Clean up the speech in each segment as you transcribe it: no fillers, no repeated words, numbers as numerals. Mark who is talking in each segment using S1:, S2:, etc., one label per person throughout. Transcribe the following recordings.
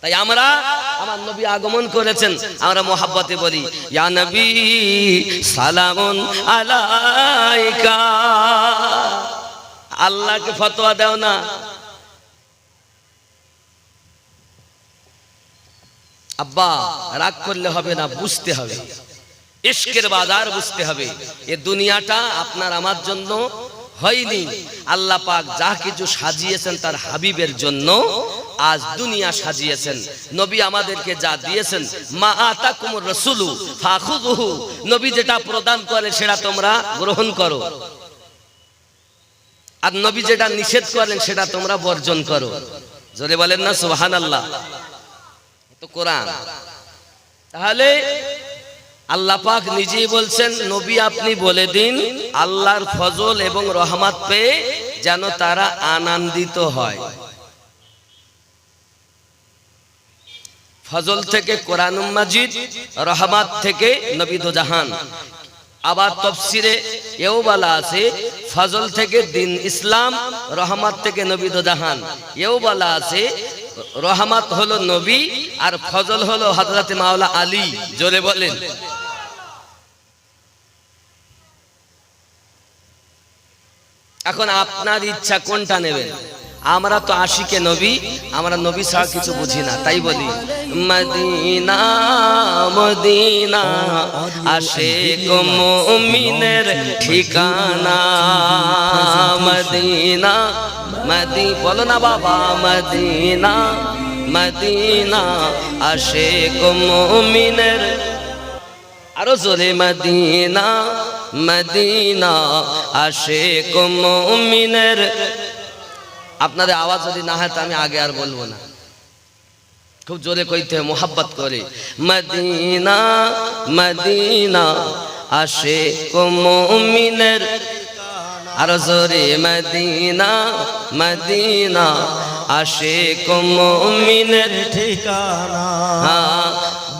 S1: তাই আমরা আমার নবী আগমন করেছেন, আমরা মোহাব্বতে বলি ইয়া নবী সালামুন আলাইকা। আল্লাহকে ফতোয়া দাও না, আব্বা রাগ করলে হবে না, বুঝতে হবে, ইশকের বাজার বুঝতে হবে। এ দুনিয়াটা আপনার আমার জন্য হয়নি, আল্লাহ পাক যা কিছু সাজিয়েছেন তার হাবিবের জন্য আজ দুনিয়া সাজিয়েছেন। নবী আমাদেরকে যা দিয়েছেন, মা আতাকুমুর রাসূলু ফাখুযুহু, নবী যেটা প্রদান করে সেটা তোমরা গ্রহণ করো, আর নবী যেটা নিষেধ করেন সেটা তোমরা বর্জন করো। জোরে বলেন না সুবহানাল্লাহ। তো কোরআন, তাহলে আল্লাহ পাক নিজেই বলছেন নবী আপনি বলে দিন আল্লাহর ফজল এবং রহমত পেয়ে যেন তারা আনন্দিত হয়। ফজল থেকে কোরআনুল মাজিদ, রহমত থেকে নবী দো জাহান। আবার তাফসীরে এও বলা আছে ফজল থেকে দ্বীন ইসলাম, রহমত থেকে নবী দো জাহান। এও বলা আছে রহমত হলো নবী আর ফজল হলো হযরত মাওলা আলী। জোরে বলেন। এখন আপনার ইচ্ছা কোনটা নেবেন? আমরা তো আশিকে নবী, আমরা নবী ছাড়া কিছু বুঝি না, তাই বলি মদিনা মদিনা আশিক মুমিনের ঠিকানা। মদিনা মদি বলো না বাবা, মদিনা মদিনা আশিক মুমিনের, আরো জোরে মদিনা মদিনা আশিক মুমিনের। আপনাদের আওয়াজ যদি না হয় তো আমি আগে আর বলবো না, খুব জোরে কইতে হয় মোহাব্বত করে। মদিনা মদিনা আশিক মুমিনের, আরো জোরে মদিনা মদিনা আশিক মুমিনের ঠিকানা।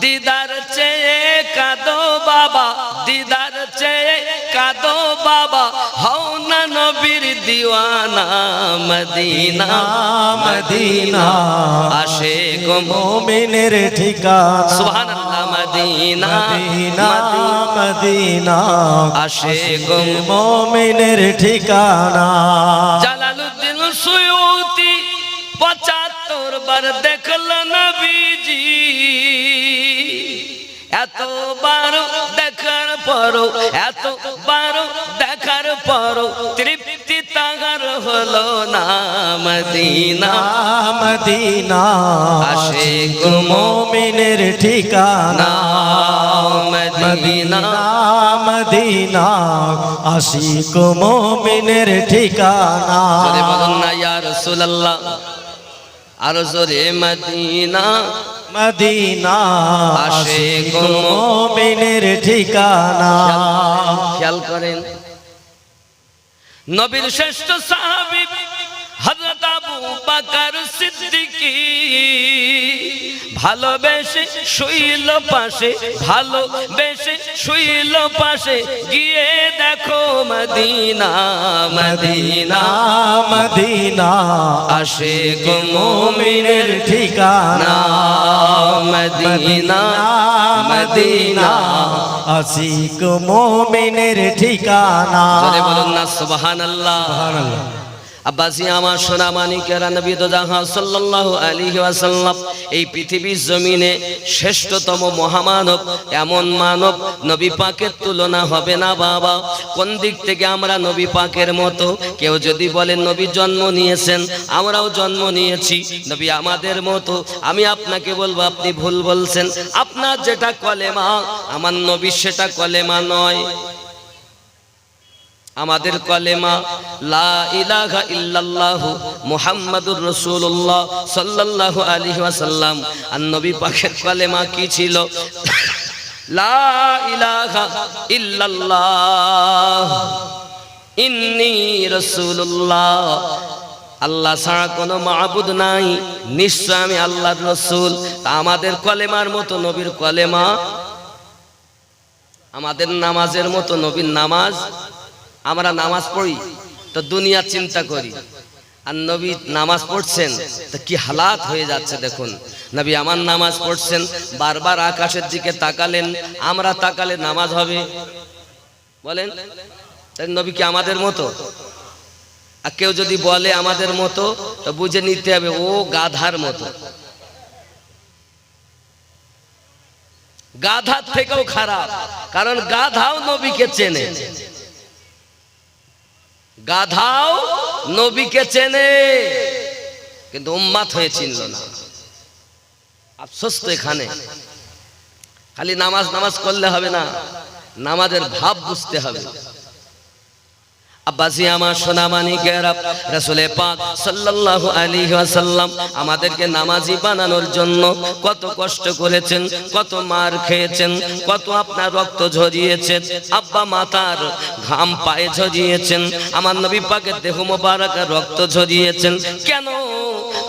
S1: দিদার চেয়ে কাঁদো বাবা, দিদার চেয়ে কাঁদো বাবা, হও না নবীর দিওয়ানা। মদিনা মদিনা আশিক মুমিনের ঠিকানা। সুবহানাল্লাহ। মদিনা মদিনা আশিক মুমিনের ঠিকানা। জালালউদ্দিন সুয়ুতি ৭৫ বার দেখল নবীজি, এতবার দেখার পরও, এতবার দেখার পরও তৃপ্তি তাহার হলো না। মদিনা মদিনা আশিক মুমিনের ঠিকানা। মদিনা মদিনা আশিক মুমিনের ঠিকানা। জোরে বলুন না ইয়া রাসূলুল্লাহ, আরো জোরে মদিনা মদিনা আশিক মুমিনের ঠিকানা। খেয়াল করেন নবীর শ্রেষ্ঠ সাহাবী হযরত আবু বকর সিদ্দিক ভালোবেসে শুইল পাশে, ভালোবেসে শুইল পাশে, গিয়ে দেখো মদিনা মদিনা মদিনা আশিক মুমিনের ঠিকানা। মদিনা মদিনা আশিক মুমিনের ঠিকানা। জোরে বলুন না সুবহানাল্লাহ। সুবহানাল্লাহ। আব্বাসি আমার সোনা মানিকেরা, নবী দো জাহান সাল্লাল্লাহু আলাইহি ওয়াসাল্লাম এই পৃথিবীর জমিনে শ্রেষ্ঠতম মহামানব, এমন মানব নবী পাকের তুলনা হবে না বাবা। কোন দিক থেকে আমরা নবী পাকের মতো? কেউ যদি বলেন নবী জন্ম নিয়েছেন, আমরাও জন্ম নিয়েছি, নবী আমাদের মতো। আমি আপনাকে বলবো আপনি ভুল বলছেন। আপনার যেটা কলেমা, আমার নবী সেটা কলেমা নয়। আমাদের কলেমা লা ইলাহা ইল্লাল্লাহু মুহাম্মাদুর রাসূলুল্লাহ সাল্লাল্লাহু আলাইহি ওয়াসাল্লাম। আর নবী পাকের কলেমা কি ছিল? লা ইলাহা ইল্লাল্লাহ ইন্নী রাসূলুল্লাহ। আল্লাহ ছাড়া কোনো মাবুদ নাই, নিশ্চয় আমি আল্লাহর রাসূল। আমাদের কলেমার মতো নবীর কলেমা, আমাদের নামাজের মতো নবীর নামাজ। আমরা নামাজ পড়ি তো দুনিয়া চিন্তা করি, আর নবী নামাজ পড়ছেন তো কি হালাত হয়ে যাচ্ছে দেখুন। নবী আমার নামাজ পড়ছেন, বারবার আকাশের দিকে তাকালেন, আমরা তাকালে নামাজ হবে বলেন? তাই নবী কি আমাদের মতো? আর কেউ যদি বলে আমাদের মতো তো বুঝে নিতে হবে ও গাধার মতো, গাধার থেকেও খারাপ। কারণ গাধাও নবীকে চেনে, গাধাও নবীকে চেনে, কিন্তু উম্মাত হয়ে চিনল না। আফসোস তো এখানে। খালি নামাজ নামাজ করলে হবে না, নামাজের ভাব বুঝতে হবে। আব্বাসি আমার সোনা মানিকেরা, রাসূল পাক সাল্লাল্লাহু আলাইহি ওয়াসাল্লাম আমাদেরকে নামাজি বানানোর জন্য কত কষ্ট করেছেন, কত মার খেয়েছেন, কত আপনার রক্ত ঝরিয়েছেন, আব্বা মাতার ঘাম পায়ে ঝরিয়েছেন, আমার নবী পাকের দেহ মোবারকের রক্ত ঝরিয়েছেন। কেন?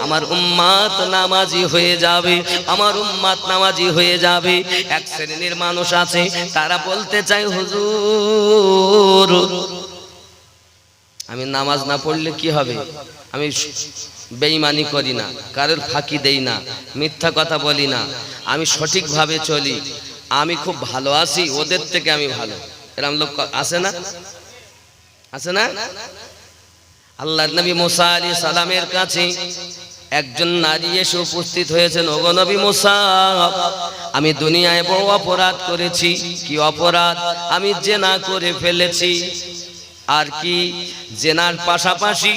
S1: আমার উম্মাত নামাজি হয়ে যাবে, আমার উম্মাত নামাজি হয়ে যাবে। এক শ্রেণীর মানুষ আছে তারা বলতে চায় হুজুর আমি নামাজ না পড়লে কি হবে? আমি বেঈমানি করি না, কারোর ফাঁকি দেই না, মিথ্যা কথা বলি না, আমি সঠিকভাবে চলি, আমি খুব ভালো আছি, ওদের থেকে আমি ভালো। এরকম লোক আছে না? আছে না? আল্লাহর নবী মুসা আলাইহিস সালামের কাছে একজন নারী এসে উপস্থিত হয়েছেন। ওগো নবী মুসা, আমি দুনিয়ায় বড় অপরাধ করেছি। কি অপরাধ? আমি জিনা করে ফেলেছি। আর কি? জেনার পাশাপাশি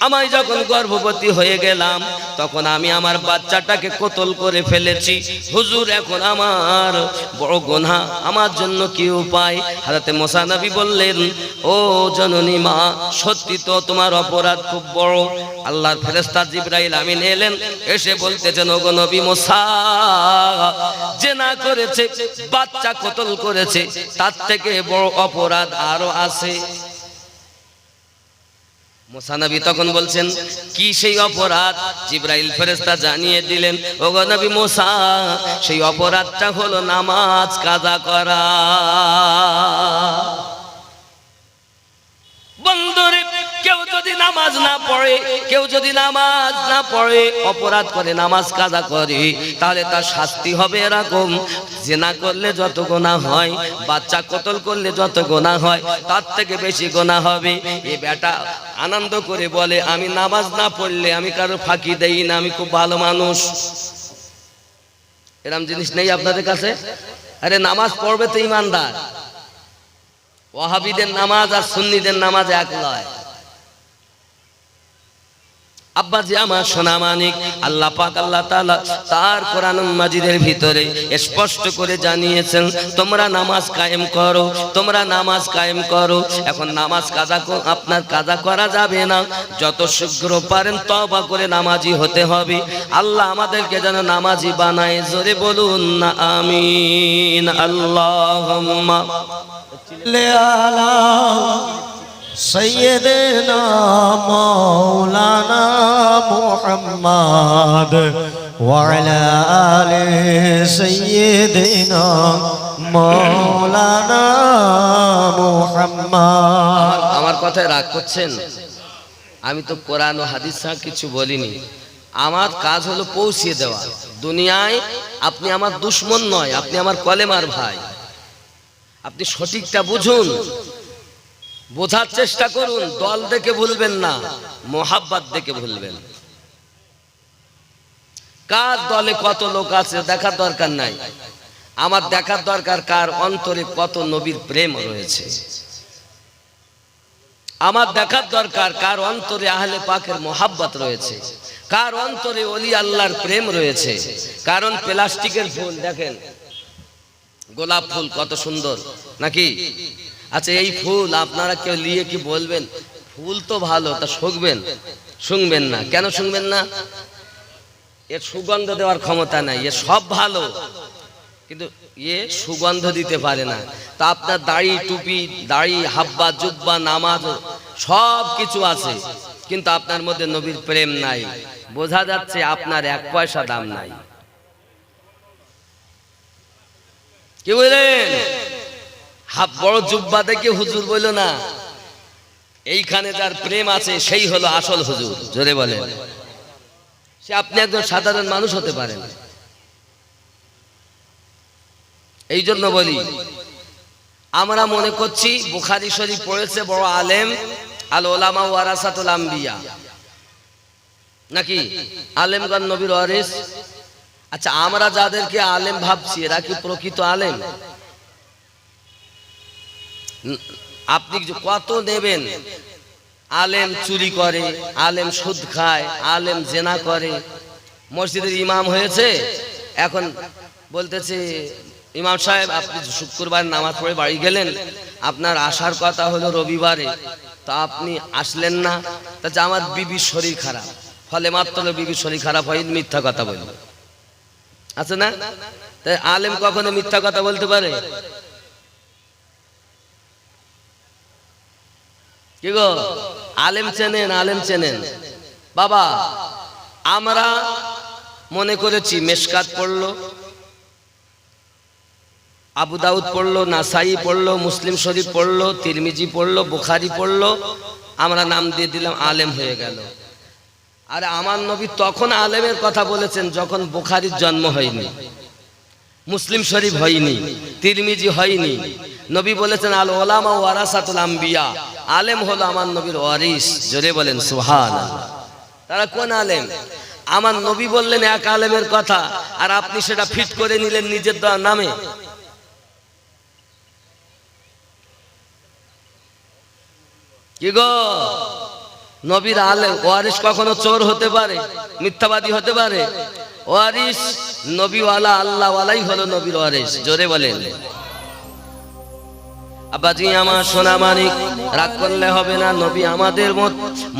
S1: আমি যখন গর্ভবতী হয়ে গেলাম তখন আমি আমার বাচ্চাটাকে কতল করে ফেলেছি। হুজুর এখন আমার বড় গুনাহ, আমার জন্য কি উপায়? হযরত মুসা নবী বললেন, ও জননী মা, সত্যি তো তোমার অপরাধ খুব বড়। আল্লাহর ফেরেশতা জিবরাইল আমিন এলেন, এসে বলতেছেন, ওগো নবী মুসা, জেনা করেছে, বাচ্চা কতল করেছে, তার থেকে বড় অপরাধ আরো আছে। মুসা নবী তখন বলছেন, কি সেই অপরাধ? জিবরাইল ফেরেশতা জানিয়ে দিলেন, ওগো নবী মুসা, সেই অপরাধটা হলো নামাজ কাজা করা। বন্ধুরে, কেউ যদি নামাজ না পড়ে, কেউ যদি নামাজ না পড়ে অপরাধ করে, নামাজ কাজা করে, তাহলে তার শাস্তি হবে এরকম। জিনা করলে যত গুনাহ হয়, বাচ্চা কতল করলে যত গুনাহ হয়, তার থেকে বেশি গুনাহ হবে। এ বেটা আনন্দ করে বলে, আমি নামাজ না পড়লে আমি কারো ফাঁকি দেই না, আমি খুব ভালো মানুষ। এরকম জিনিস নেই আপনাদের কাছে? আরে নামাজ পড়বে তো ইমানদার। ওয়াহাবিদের নামাজ আর সুন্নিদের নামাজ এক নয়। আব্বাজি আমার সোনা মানিক, আল্লাহ পাক আল্লাহ তাআলা তার কোরআন মাজিদের ভিতরে স্পষ্ট করে জানিয়েছেন, তোমরা নামাজ কায়েম করো, তোমরা নামাজ কায়েম করো। এখন নামাজ কাজা আপনার কাজা করা যাবে না, যত শীঘ্র পারেন তওবা করে নামাজি হতে হবে। আল্লাহ আমাদেরকে যেন নামাজি বানায়। জোরে বলুন না আমিন। আল্লাহুম্মা
S2: আলা সৈয়দনা মাওলানা মুহাম্মদ ওয়া আলা আলি সৈয়দনা মাওলানা মুহাম্মদ।
S1: আমার কথায় রাগ করছেন? আমি তো কোরআন ও হাদিস ছাড়া কিছু বলিনি। আমার কাজ হলো পৌঁছিয়ে দেওয়া। দুনিয়ায় আপনি আমার দুশমন নয়, আপনি আমার কলেমার ভাই। আপনি সঠিকটা বুঝুন, বোঝার চেষ্টা করুন। দল দেখে ভুলবেন না, মোহাব্বত দেখে ভুলবেন। কার দলে কত লোক আছে দেখার দরকার নাই, আমার দেখার দরকার কার অন্তরে কত নবীর প্রেম রয়েছে। আমার দেখার দরকার কার অন্তরে আহলে পাকের মোহাব্বত রয়েছে, কার অন্তরে ওলি আল্লাহর প্রেম রয়েছে। কারণ প্লাস্টিকের ফুল দেখেন, গোলাপ ফুল কত সুন্দর নাকি? আচ্ছা, এই ফুল আপনারা কেউ নিয়ে কি বলবেন ফুল তো ভালো, তা শুকবেন? শুনবেন না। কেন শুনবেন না? এর সুগন্ধ দেওয়ার ক্ষমতা নাই। এ সব ভালো, কিন্তু এ সুগন্ধ দিতে পারে না। তা আপনার দাড়ি, টুপি, দাড়ি, হাব্বা, জুব্বা, নামাজ সব কিছু আছে, কিন্তু আপনার মধ্যে নবীর প্রেম নাই। বোঝা যাচ্ছে আপনার এক পয়সা দাম নাই। কি বলেন? হাফ বড় জুব্বা দেখে হুজুর বলল না, এইখানে যার প্রেম আছে সেই হলো আসল হুজুর। জোরে বলেন। সে আপনি একজন সাধারণ মানুষ হতে পারেন। এই জন্য বলি, আমরা মনে করছি বুখারী শরীফ পড়েছে বড় আলেম, আল ওলামা ওয়ারাসাতুল আম্বিয়া, নাকি আলেমগণ নবীর ওয়ারিস। আচ্ছা, আমরা যাদেরকে আলেম ভাবছি এরা কি প্রকৃত আলেম? আপনি কত নেবেন? আলেম চুরি করে, আলেম সুদ খায়, আলেম জেনা করে, মসজিদের ইমাম হয়েছে, এখন বলতেছে ইমাম সাহেব আপনি শুক্রবার নামাজ পড়ে বাড়ি গেলেন, আপনার আসার কথা হলো রবিবারে, তো আপনি আসলেন না। তাতে আমার বিবির শরীর খারাপ, ফলে মাত্র বিবির শরীর খারাপ হয়, মিথ্যা কথা বলবে, আছে না? তাই আলেম কখনো মিথ্যা কথা বলতে পারে? কি গো, আলেম চেনেন? আলেম চেনেন বাবা? আমরা মনে করেছি মেশকাত পড়লো, আবু দাউদ পড়লো, নাসাই পড়লো, মুসলিম শরীফ পড়লো, তিরমিজি পড়লো, বুখারী পড়লো, আমরা নাম দিয়ে দিলাম, আলেম হয়ে গেল। আরে আমার নবী তখন আলেমের কথা বলেছেন যখন বুখারীর জন্ম হয়নি, মুসলিম শরীফ হয়নি, তিরমিজি হয়নি। নবী বলেছেন আল ওলামা ওয়ারাসাতুল আম্বিয়া, আলেম হলো আমার নবীর ওয়ারিস। জোরে বলেন সুবহানাল্লাহ। তারা কোন আলেম? আমার নবী বললেন এক আলেমের কথা, আর আপনি সেটা ফিট করে নিলেন নিজের নামে। কি গো, নবীর আলেম ওয়ারিস কখনো চোর হতে পারে, মিথ্যাবাদী হতে পারে? ওয়ারিস নবীওয়ালা আল্লাহওয়ালাই হলো নবীর ওয়ারিস। জোরে বলেন। আব্বাজি আমার সোনা মানিক, রাগ করলে হবে না, নবী আমাদের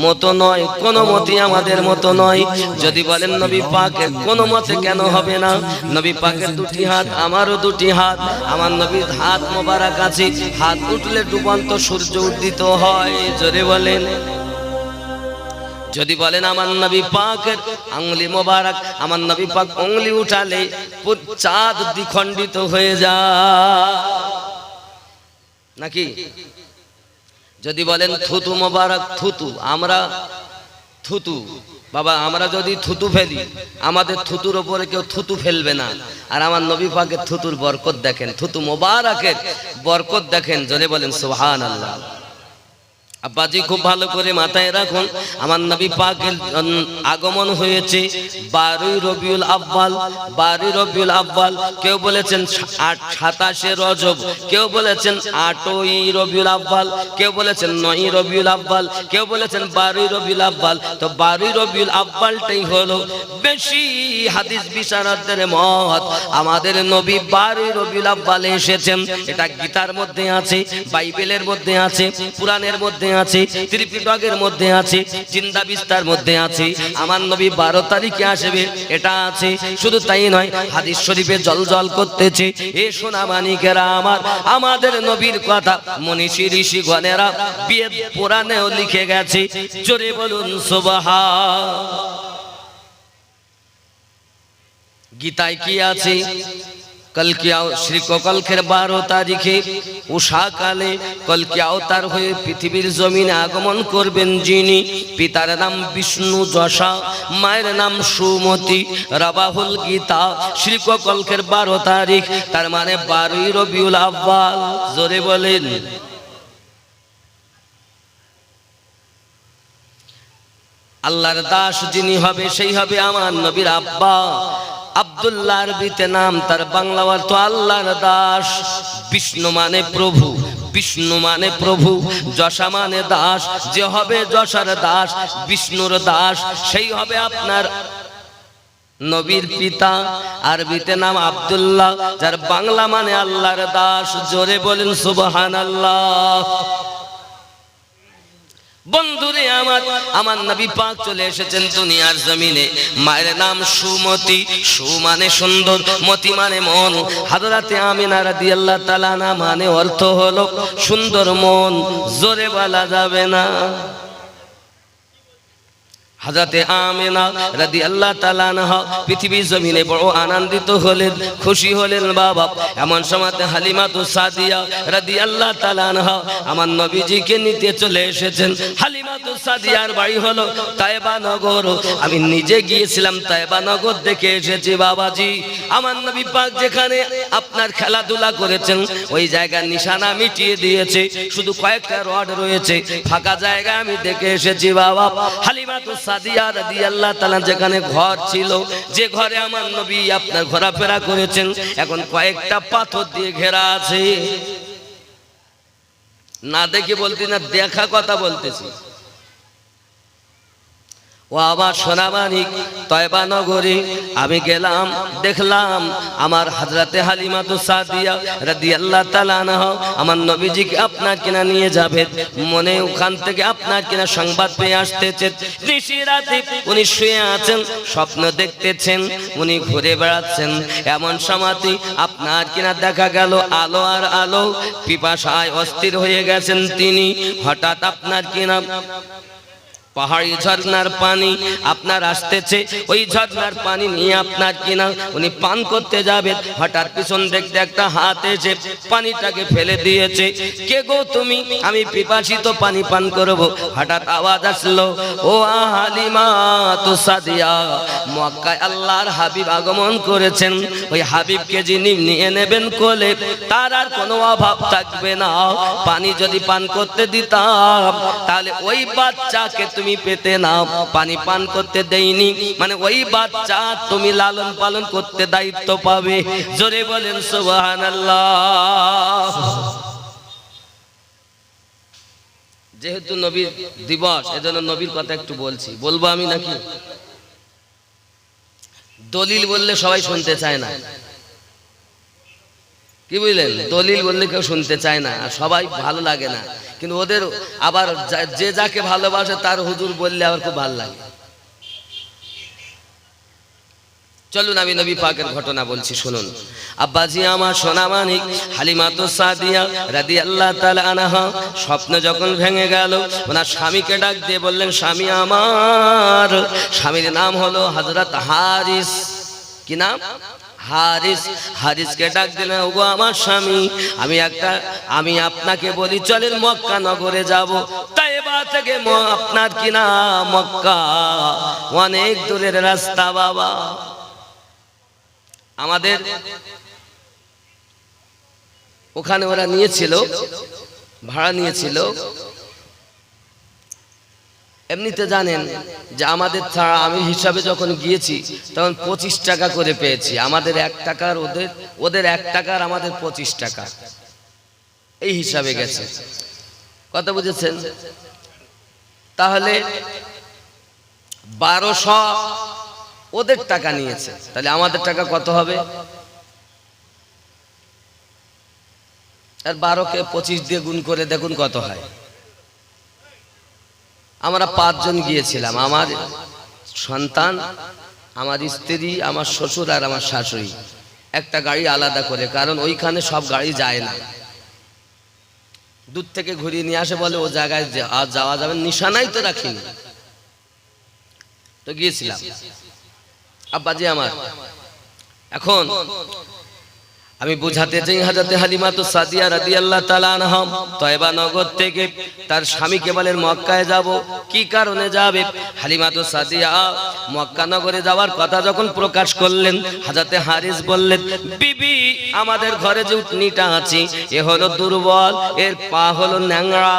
S1: মতো নয়, কোনো মতে আমাদের মতো নয়। যদি বলেন নবী পাকের, কোনো মতে কেন হবে না? নবী পাকের দুটি হাত, আমারও দুটি হাত, আমার নবীর হাত মোবারক আছে, হাত উঠলে ডুবন্ত সূর্য উদিত হয়। জোরে বলেন। যদি বলেন আমার নবী পাকের আঙ্গুলি মোবারক, আমার নবী পাক আঙ্গুলি উঠালে চাঁদ দ্বিখণ্ডিত হয়ে যায়, নাকি? যদি বলেন থুতু মোবারক, থুতু, আমরা থুতু বাবা, আমরা যদি থুতু ফেলি, আমাদের থুতুর ওপরে কেউ থুতু ফেলবে না। আর আমার নবী পাকের থুতুর বরকত দেখেন, থুতু মোবারকের বরকত দেখেন। জোরে বলেন সুবহানাল্লাহ। আব্বাজি খুব ভালো করে মাথায় রাখুন, আমার নবী পাকের আগমন হয়েছে 12 রবিউল আউয়াল। 12 রবিউল আউয়াল, কেউ বলেছেন 27 রজব, কেউ বলেছেন 8ই রবিউল আউয়াল, কেউ বলেছেন 9ই রবিউল আউয়াল, কেউ বলেছেন 12ই রবিউল আউয়াল। তো 12ই রবিউল আউয়ালটাই হলো বেশি হাদিস বিশারদদের মত। আমাদের নবী 12ই রবিউল আউয়ালে এসেছেন। এটা গীতার মধ্যে আছে, বাইবেলের মধ্যে আছে, পুরাণের মধ্যে আছে, ত্রিপিটকের মধ্যে আছে, জিন্দা বিস্তার মধ্যে আছে। আমার নবী 12 তারিখে আসবে, এটা আছে। শুধু তাই নয়, হাদিস শরীফে জল করতেছে। এ সোনা মানিকেরা আমার, আমাদের নবীর কথা মনীষী ঋষিগণেরা বেদ পুরাণেও লিখে গেছে। জোরে বলুন সুবহান। গীতায় কি আছে? কলকি কলকের 12 তারিখে উষাকালে কলকি অবতার হয়ে পৃথিবীর জমিনে আগমন করবেন যিনি, পিতার নাম বিষ্ণু যশা, মায়ের নাম সুমতি। রাবাহুল গীতা শ্রীকল্কের 12 তারিখ, তার মানে 12ই রবিউল আউয়াল। জোরে বলেন। আল্লাহর দাস যিনি হবে সেই হবে আমার নবীর আব্বা। আব্দুল্লাহ আরবিতে নাম, তার বাংলা অর্থ আল্লাহর দাস। বিষ্ণু মানে প্রভু, বিষ্ণু মানে প্রভু, যশা মানে দাস। যে হবে যশার দাস, বিষ্ণুর দাস, সেই হবে আপনার নবীর পিতা। আরবিতে নাম আব্দুল্লাহ, যার বাংলা মানে আল্লাহর দাস। জোরে বলেন সুবহানাল্লাহ। বন্ধুরে আমার, আমার নবী পাক চলে এসেছেন দুনিয়ার জমিনে। মায়ের নাম সুমতি, সু মানে সুন্দর, মতি মানে মন। হযরতে আমিনা রাদিয়াল্লাহু তাআলা আনহা মানে অর্থ হলো সুন্দর মন। জোরে বলা যাবে না। হযরতে আমিনা রাদিয়াল্লাহু তাআলা আনহা পৃথিবীর জমিনে বড় আনন্দিত হলেন, খুশি হলেন বাবা। এমন সময়তে হালিমাতুস সাদিয়া রাদিয়াল্লাহু তাআলা আনহা আমার নবীজিকে নিতে চলে এসেছেন। হালিমাতুস সাদিয়ার বাড়ি হলো তায়েবা নগর। আমি নিজে গিয়েছিলাম তায়েবা নগর দেখে এসেছি বাবাজি। আমার নবী পাক যেখানে আপনার খেলাধুলা করেছেন ওই জায়গার নিশানা মিটিয়ে দিয়েছে, শুধু কয়েকটা রড রয়েছে, ফাঁকা জায়গা আমি দেখে এসেছি বাবা। হালিমাতুস সাদিয়া রাদিয়াল্লাহু তাআলা যেখানে ঘর ছিল, যে ঘরে আমার নবী আপনার ঘোরাফেরা করেছেন, এখন কয়েকটা পাথর দিয়ে ঘেরা আছে। না দেখে বলতে না, দেখা কথা বলতেছি। ও আমার সোনামানিক, তয়বা নগরে আমি গেলাম, দেখলাম আমার হযরতে হালিমাতুস সাদিয়া রাদিয়াল্লাহু তাআলা আনহা আমার নবীজিকে আপনার কিনা নিয়ে যাবে, মনে ওখান থেকে আপনার কিনা সংবাদ পেয়ে আসতেছে। নিশিরাতে উনি শুয়ে আছেন, স্বপ্ন দেখতেছেন, উনি ঘুরে বেড়াচ্ছেন। এমন সময়তে আপনার কিনা দেখা গেল আলো আর আলো, পিপাসায় অস্থির হয়ে গেছেন তিনি। হঠাৎ আপনার কিনা পাহাড়ি ঝর্ণার পানি আপনার আসতেছে, ওই ঝর্ণার পানি নিয়ে আপনার কিনা উনি পান করতে যাবেন। হঠাৎ পিছন দেখতে একটা হাত এসে পানিটাকে ফেলে দিয়েছে। কে গো তুমি? আমি পিপাসিত, পানি পান করব। হঠাৎ আওয়াজ আসলো, ও হালিমাতুস সাদিয়া, মক্কায় আল্লাহর হাবিব আগমন করেছেন, ওই হাবিবকে যিনি নিয়ে নেবেন কোলে তার আর কোনো অভাব থাকবে না। পানি যদি পান করতে দিতাম তাহলে ওই বাচ্চাকে তুমি পেতে না, পানি পান করতে দেইনি মানে ওই বাচ্চা তুমি লালন পালন করতে দায়িত্ব পাবে। জোরে বলেন সুবহানাল্লাহ। যেহেতু নবীর দিবস, এজন্য নবীর কথা একটু বলছি, বলবো আমি নাকি? দলিল বললে সবাই শুনতে চায় না, কি বুঝলেন? দলিল বললে কেউ শুনতে চায় না, আর সবাই ভালো লাগে না। কিন্তু ওদের আবার যে যাকে ভালোবাসে তার হুজুর বললে আবার খুব ভালো লাগে। চলুন আমি নবী পাকের ঘটনা বলছি, শুনুন। আব্বাজি আমার সোনামানিক হালিমাতুস সাদিয়া রাদিয়াল্লাহু তাআলা আনহা স্বপ্ন যখন ভেঙে গেল, ওনার স্বামীকে ডাক দিয়ে বললেন, স্বামী আমার। স্বামীর নাম হলো হযরত হারিস। কি নাম? হারিস। হারিসকে ডাক দিলেন, ওগো আমার স্বামী, আমি আপনাকে বলি চলেন মক্কা নগরে যাব। তায়েবা থেকে আপনার কিনা মক্কা অনেক দূরের রাস্তা বাবা। আমাদের ওখানে ওরা নিয়েছিল, ভাড়া নিয়েছিল। এমনিতে জানেন যে আমাদের ছাড়া আমি হিসাবে যখন গিয়েছি তখন 25 টাকা করে পেয়েছি। আমাদের 1 টাকার, ওদের 1 টাকার আমাদের 25 টাকা, এই হিসাবে গেছে। কথা বুঝেছেন? তাহলে 1200 ওদের টাকা নিয়েছে, তাহলে আমাদের টাকা কত হবে? আর 12কে 25 দিয়ে গুণ করে দেখুন কত হয়। আমরা 5 জন গিয়েছিলাম, আমার সন্তান, আমার স্ত্রী, আমার শ্বশুর আর আমার শাশুড়ি। একটা গাড়ি আলাদা করে, কারণ ওইখানে সব গাড়ি যায় না, দূর থেকে ঘুরিয়ে নিয়ে আসে, বলে ও জায়গায় যাওয়া যাবে, নিশানাই তো রাখিনি। তো গিয়েছিলাম আব্বাজি আমার। এখন আমি বুঝাতে চাই, হযরত হালিমাতুস সাদিয়া রাদিয়াল্লাহু তাআলা আনহা তয়বা নগর থেকে তার স্বামীকে বলেন মক্কায় যাব। কি কারণে যাবে? হালিমাতুস সাদিয়া মক্কা নগরে যাওয়ার কথা যখন প্রকাশ করলেন, হযরত হারিস বললেন, বিবি, আমাদের ঘরে যে উটনিটা আছে এ হলো দুর্বল, এর পা হলো ন্যাংরা।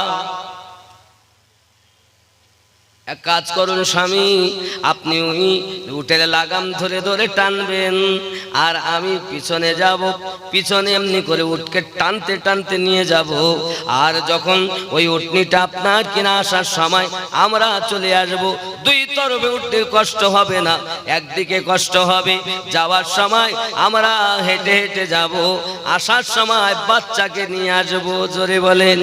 S1: এক কাজ করুন স্বামী, আপনি ওই উটের লাগাম ধরে ধরে টানবেন, আর আমি পিছনে যাব, পিছনে এমনি করে উটকে টানতে টানতে নিয়ে যাব। আর যখন ওই উটনিটা আপনার কিনা আসার সময় আমরা চলে আসব, দুই তরফে উঠতে কষ্ট হবে না, একদিকে কষ্ট হবে। যাওয়ার সময় আমরা হেঁটে হেঁটে যাব, আসার সময় বাচ্চাকে নিয়ে আসবো। জোরে বলেন।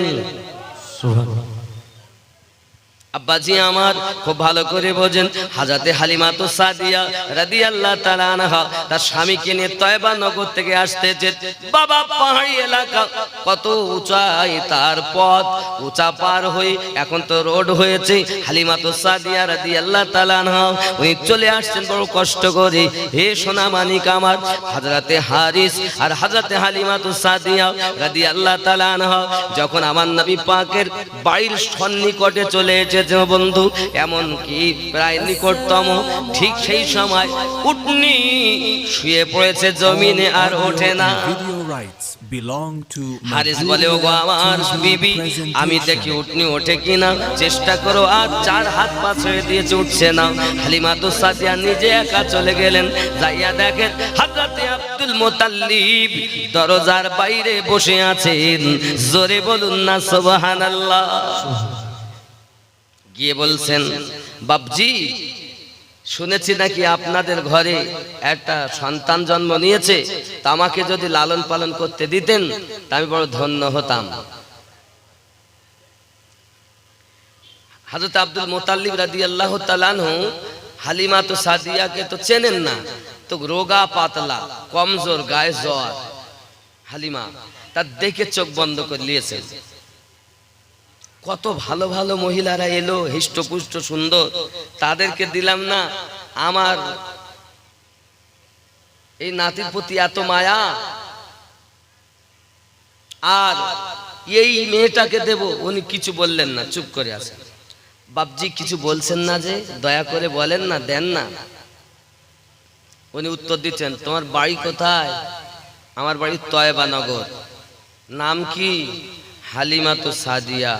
S1: আব্বাজি আমার খুব ভালো করে বোঝেন, হযরতে হালিমা তো সাদিয়া রাদিয়াল্লাহু তাআলা আনহা তার স্বামীকে নিয়ে তয়বা নগর থেকে আসতেছে। বাবা পাহাড়ি এলাকা, কত উঁচাই তার পথ, উঁচা পার হয়ে এখন তো রোড হয়েছে। হালিমা তো সাদিয়া রাদিয়াল্লাহু তাআলা আনহা উনি চলে আসছেন বড় কষ্ট করে। হে সোনা মানিক আমার, হযরতে হারিস আর হযরতে হালিমা তো সাদিয়া রাদিয়াল্লাহু তাআলা আনহা যখন আমার নবী পাকের বাড়ির সন্নিকটে চলে এসেছে বন্ধু, এমন কি প্রায় নিকটতম, ঠিক সেই সময় উটনি শুয়ে পড়েছে জমিনে আর ওঠে না। হারিস বলে, ওগো আমার বিবি, আমি দেখি উটনি ওঠে কিনা, চেষ্টা করো। আর 4 হাত পা ছেড়ে দিয়েছে, উঠছে না। হালিমা তো সাদিয়া নিজে একা চলে গেলেন, যাইয়া দেখেন হযরতে আব্দুল মুতাল্লিব দরজার বাইরে বসে আছেন। জোরে বলুন না সুবহানাল্লাহ। গিয়ে বলছেন, বাপজি শুনেছি নাকি আপনাদের ঘরে একটা সন্তান জন্ম নিয়েছে, তা আমাকে যদি লালন পালন করতে দিতেন তা আমি বড় ধন্য হতাম। হযরত আব্দুল মুতাল্লিব রাদিয়াল্লাহু তাআলা আনহু হালিমা তো সাদিয়াকে তো চেনেন না, তো রোগা পাতলা কমজোর, গায়ে জ্বর। হালিমা তার দেখে চোখ বন্ধ করে নিয়েছেন। কত ভালো ভালো মহিলারা এলো, হিষ্টপুষ্ট সুন্দর, তাদেরকে দিলাম না, আমার এই নাতির প্রতি এত মায়া, আর এই মেয়েটাকে দেব। উনি কিছু বললেন না, চুপ করে আছেন। বাপজি কিছু বলছেন না যে, দয়া করে বলেন না, দেন না। উনি উত্তর দিচ্ছেন, তোমার বাড়ি কোথায়? আমার বাড়ি তয়বা নগর। নাম কি? হালিমা তো সাদিয়া।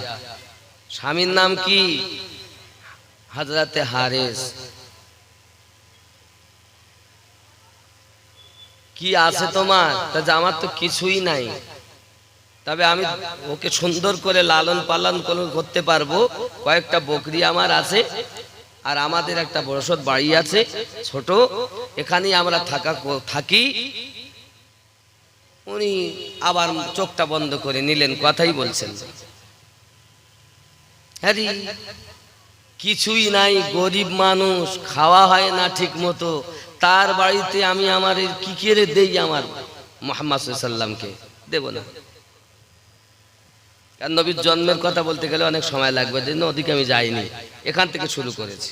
S1: স্বামীর নাম কি? হযরতে হারিস। কি আছে তোমার? তা আমার তো কিছুই নাই, তবে আমি ওকে সুন্দর করে লালন পালন করতে পারবো। কয়েকটা বকরি আমার আছে, আর আমাদের একটা বড়সড় বাড়ি আছে ছোট, এখানেই আমরা থাকি। উনি আবার চোখটা বন্ধ করে নিলেন, কথাই বলছেন। আরে কিছুই নাই, গরিব মানুষ, খাওয়া হয় না ঠিক মতো, তার বাড়িতে আমি আমার কি করে দেই? আমার মুহাম্মদ সাল্লাল্লাহু আলাইহি ওয়াসাল্লামকে দেব না। কারণ নবীর জন্মের কথা বলতে গেলে অনেক সময় লাগবে, যে ওদিকে আমি যাইনি, এখান থেকে শুরু করেছি।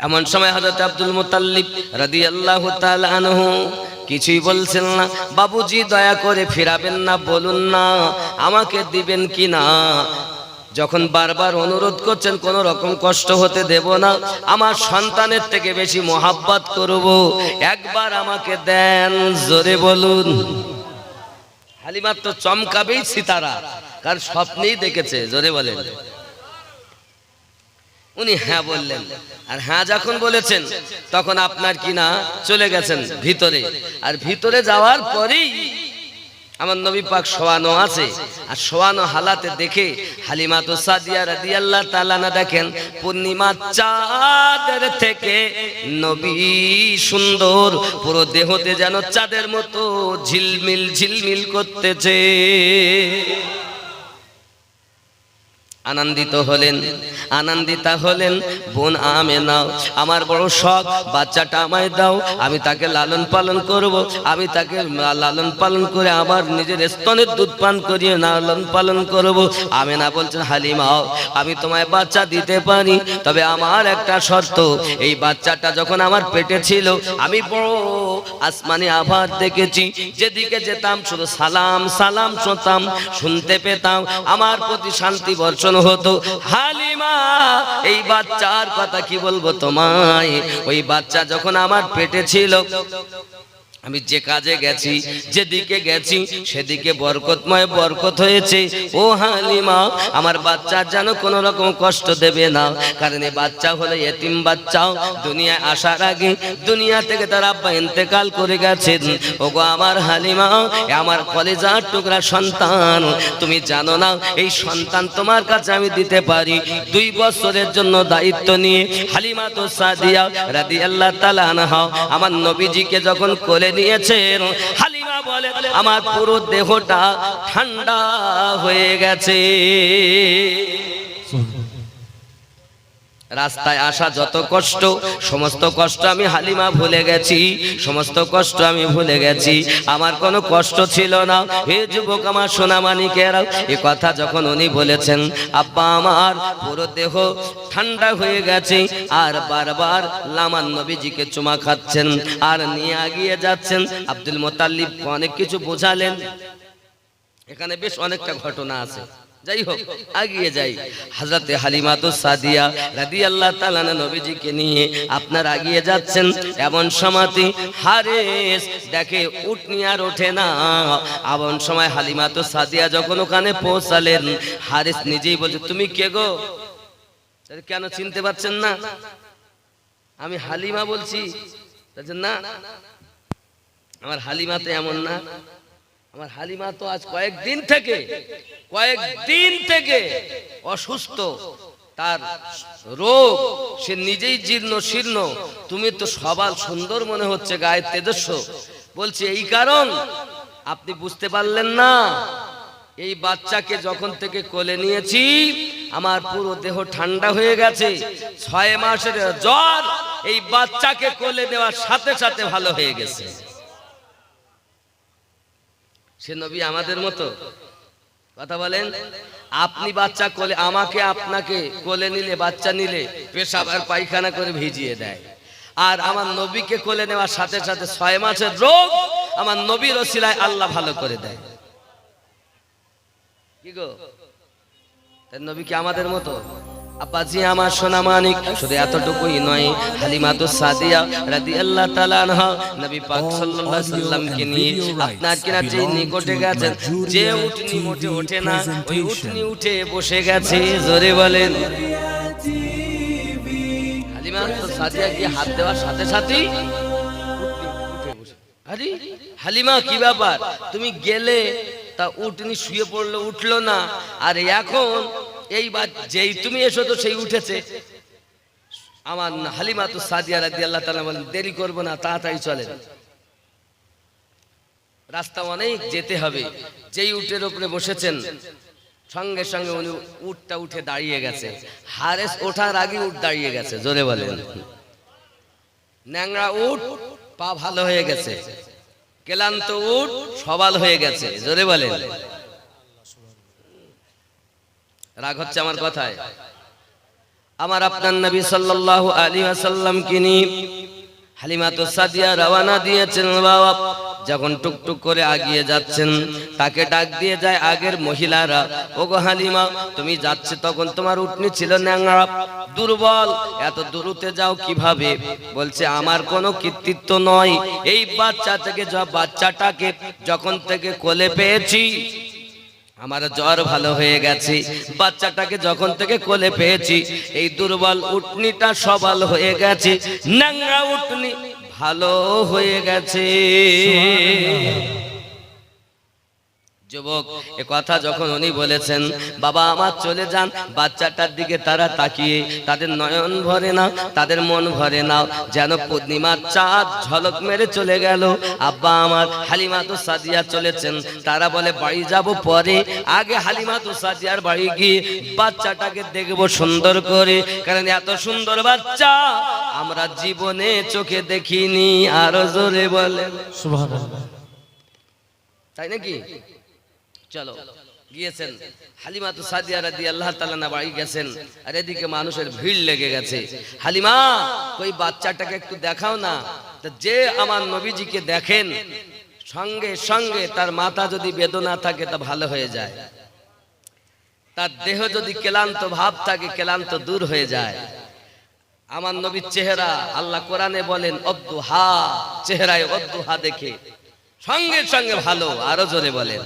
S1: এমন সময় হযরত আব্দুল মুতাল্লিব রাদিয়াল্লাহু তাআলা আনহু কিছুই বলছেন না। বাবুজি দয়া করে ফিরাবেন না, বলুন না আমাকে দিবেন কি না। যখন বারবার অনুরোধ করছেন, কোন রকম কষ্ট হতে দেব না, আমার সন্তানের থেকে বেশি মোহাব্বত করব, একবার আমাকে দেন। জোরে বলুন। হালিমা তো চমকাবেই সিতারা, কারণ স্বপ্নেই দেখেছে। জোরে বলেন। উনি হ্যাঁ বললেন, আর হ্যাঁ যখন বলেছেন তখন আপনার কি না চলে গেছেন ভিতরে। আর ভিতরে যাওয়ার পরেই আমার নবী পাক শোয়ানো আছে, আর শোয়ানো হালাতে দেখে হালিমা তো সাদিয়া রাদিয়াল্লাহু তাআলা না দেখেন পূর্ণিমা চাঁদের থেকে নবী সুন্দর, পুরো দেহতে যেন চাঁদের মতো ঝিলমিল ঝিলমিল করতেছে। আনন্দিত হলেন, আনন্দিতা হলেন। বোন আমেনা, আমার বড় শখ, বাচ্চাটা আমায় দাও, আমি তাকে লালন পালন করব, আমি তাকে লালন পালন করে আমার নিজের স্তনের দুধ পান করিয়ে লালন পালন করব। আমেনা বলছেন, হালিমা আমি তোমায় বাচ্চা দিতে পারি, তবে আমার একটা শর্ত, এই বাচ্চাটা যখন আমার পেটে ছিল আমি বড় আসমানি আভার দেখেছি, যেদিকে যেতাম শুধু সালাম সালাম শুনতাম, শুনতে পেতাম, আমার প্রতি শান্তি বর্ষণ হতো। হালিমা এই বাচ্চার কথা কি বলবো তোমায়, ওই বাচ্চা যখন আমার পেটে ছিল আমি যে কাজে গেছি, যেদিকে গেছি সেদিকে বরকতময় বরকত হয়েছে। ও হালিমা আমার বাচ্চা যেন কোনো রকম কষ্ট দেবে না, কারণ এই বাচ্চা হলো এতিম বাচ্চা, দুনিয়ায় আসার আগে দুনিয়া থেকে তার আব্বা ইন্তেকাল করে গেছেন। ওগো আমার হালিমা, আমার কলেজার টুকরা সন্তান, তুমি জানো না এই সন্তান তোমার কাছে আমি দিতে পারি 2 বছরের জন্য দায়িত্ব নিয়ে। হালিমা তো সাদিয়া রাদিয়াল্লাহু তাআলা আনহা আমার নবীজিকে যখন কোলে নিয়েছেন, হালিমা বলে আমার পুরো দেহটা ঠান্ডা হয়ে গেছে। রাস্তায় আসা যত কষ্ট, সমস্ত কষ্ট আমি হালিমা ভুলে গেছি, সমস্ত কষ্ট আমি ভুলে গেছি, আমার কোনো কষ্ট ছিল না। হে যুবক আমার সোনা মানিকেরা, এ কথা যখন উনি বলেছেন, আব্বা আমার পুরো দেহ ঠান্ডা হয়ে গেছে, আর বারবার লামান নবীজিকে চুমা খাচ্ছেন আর নিয়ে এগিয়ে যাচ্ছেন। আব্দুল মুত্তালিব অনেক কিছু বোঝালেন, এখানে বেশ অনেকটা ঘটনা আছে, যাই হোক আগিয়ে যাই। হযরতে হালিমাতুস সাদিয়া রাদিয়াল্লাহু তাআলা নবীজিকে নিয়ে আপনার আগিয়ে যাচ্ছেন। এমন সময়তে হারেস দেখে উটনি আর ওঠে না। এমন সময় হালিমাতুস সাদিয়া যখন ওখানে পৌঁছালেন, হারেস নিজেই বলছে, তুমি কে গো? কেন চিনতে পারছেন না? আমি হালিমা বলছি। না, আমার হালিমা তো এমন না, আমার হালিমা তো আজ কয়েকদিন থেকে অসুস্থ, তার রোগ, সে নিজেই জীর্ণ শীর্ণ। তুমি তো সবাল সুন্দর মনে হচ্ছে, গায়ে তেজস্ব। বলছে এই কারণ আপনি বুঝতে পারলেন না, এই বাচ্চাকে যখন থেকে কোলে নিয়েছি আমার পুরো দেহ ঠান্ডা হয়ে গেছে। 6 মাসের জ্বর এই বাচ্চাকে কোলে নেওয়ার সাথে সাথে ভালো হয়ে গেছে। সে নবী আমাদের মতো? কথা বলেন। আপনি বাচ্চা কোলে, আমাকে আপনাকে কোলে নিলে, বাচ্চা নিলে পেশাব আর পায়খানা করে ভিজিয়ে দেয়, আর আমার নবীকে কোলে নেওয়ার সাথে সাথে 6 মাসের রোগ আমার নবীর ওসিলায় আল্লাহ ভালো করে দেয়। কি গো, তার নবী কি আমাদের মতো? আব্বাজি আমার সোনা মানিক, শুধু এতটুকুই নয়, হালিমাতুস সাদিয়া রাদিয়াল্লাহু তাআলা আনহা নবী পাক সাল্লাল্লাহু আলাইহি সাল্লামকে নিয়ে আপনার কিনা যে নিকটে গেছেন, যে উটনি মোটে ওঠে না, ওই উটনি উঠে বসে গেছে। জোরে বলেন। হালিমাতুস সাদিয়া কি হাত দেওয়ার সাথে সাথেই উঠে বসে। আরে হালিমা কি ব্যাপার, তুমি গেলে তা উটনি শুয়ে পড়লো, উঠলো না, আর এখন এই যেই তুমি এসো তো সেই উঠেছে। আমার হালিমাতুস সাদিয়া রাদিয়াল্লাহু তাআলা বলেন, দেরি করব না, তাড়াতাড়ি চলেন, রাস্তা অনেক যেতে হবে। যেই উটের উপরে বসেছেন সঙ্গে সঙ্গে উনি উটটা উঠে দাঁড়িয়ে গেছে। হারেস ওঠার আগে উট দাঁড়িয়ে গেছে। জোরে বলেন। ন্যাংরা উট, পা ভালো হয়ে গেছে, ক্লান্ত উট সবাল হয়ে গেছে। জোরে বলেন। রাগ হচ্ছে আমার কথায়? আমার আপনার নবী সাল্লাল্লাহু আলাইহি ওয়াসাল্লামকে নিয়ে হালিমাতুস সাদিয়া রওনা দিয়েছেন। বাবা যখন টুকটুক করে আগিয়ে যাচ্ছেন, তাকে ডাক দিয়ে যায় আগের মহিলারা, ওগো হালিমা তুমি যাচ্ছে, তখন তোমার উটনি ছিল ন্যাংরা, দুর্বল, এত দূরতে যাও কিভাবে? বলছে আমার কোনো কৃতিত্ব নয়, এই বাচ্চাটাকে যখন থেকে কোলে পেয়েছি আমার জ্বর ভালো হয়ে গেছে, বাচ্চাটাকে যখন থেকে কোলে পেয়েছি এই দুর্বল উটনিটা সবল হয়ে গেছে, ন্যাংরা উটনি ভালো হয়ে গেছে। যুবক এ কথা যখন উনি বলেছেন, বাবা আমার চলে যান, বাচ্চাটার দিকে তারা তাকিয়ে তাদের নয়ন ভরে না, তাদের মন ভরে না, যেন পূর্ণিমার চাঁদ ঝলক মেরে চলে গেল। আব্বা আমার হালিমাতুস সাদিয়া চলেছেন, তারা বলে বাড়ি যাব পরে, আগে হালিমাতুস সাদিয়ার বাড়ি গিয়ে বাচ্চাটাকে দেখব সুন্দর করে, কারণ এত সুন্দর বাচ্চা আমরা জীবনে চোখে দেখিনি। আরো জোরে বলেন
S2: সুবহানাল্লাহ।
S1: তাই নাকি? চলো গিয়েছেন হালিমাতুস সাদিয়া রাদিয়াল্লাহু তাআলা বাড়ি গেছেন, আর এদিকে মানুষের ভিড় লেগে গেছে। হালিমা কই বাচ্চাটাকে একটু দেখাও না। তো যে আমার নবীজিকে দেখেন সঙ্গে সঙ্গে তার মাথা যদি বেদনা থাকে তা ভালো হয়ে যায়, তার দেহ যদি ক্লান্ত ভাব থাকে ক্লান্ত দূর হয়ে যায়। আমার নবীর চেহারা আল্লাহ কোরআনে বলেন অদ্দুহা, চেহারায় অদ্দুহা দেখে সঙ্গে সঙ্গে ভালো। আরো জোরে বলেন।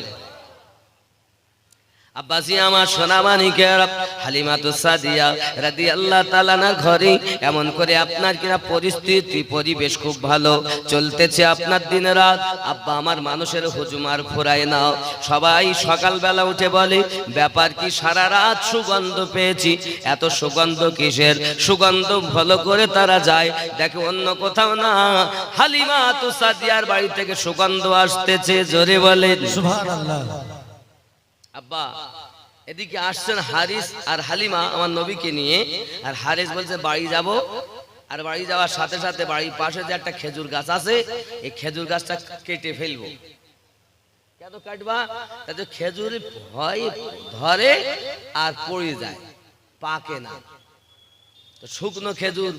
S1: আব্বাসি আমার সোনা মানিকেরা, হালিমাতুস সাদিয়া রাদিয়াল্লাহু তাআলা না ঘরে এমন করে আপনার কিনা পরিস্থিতি পরিবেশ খুব ভালো চলতেছে আপনার দিন রাত। আব্বা আমার মানুষের হুজুম আর ফুরায় না, সবাই সকালবেলা উঠে বলে ব্যাপার কি, সারা রাত সুগন্ধ পেয়েছি, এত সুগন্ধ কিসের? সুগন্ধ ভালো করে তারা যায় দেখে অন্য কোথাও না, হালিমাতুস সাদিয়ার বাড়ি থেকে সুগন্ধ আসতেছে। জোরে বলেন সুবহানাল্লাহ। আব্বা এদিকে আসছেন হারিস আর হালিমা আমার নবীকে নিয়ে। আর হারিস বলছে বাড়ি যাব, আর বাড়ি যাওয়ার সাথে সাথে বাড়ির পাশে যে একটা খেজুর গাছ আছে, এই খেজুর গাছটা কেটে ফেলবো। কেন কাটবা? তাতে খেজুর ভয় ধরে আর পড়ে যায়, পাকে না। তো শুকনো খেজুর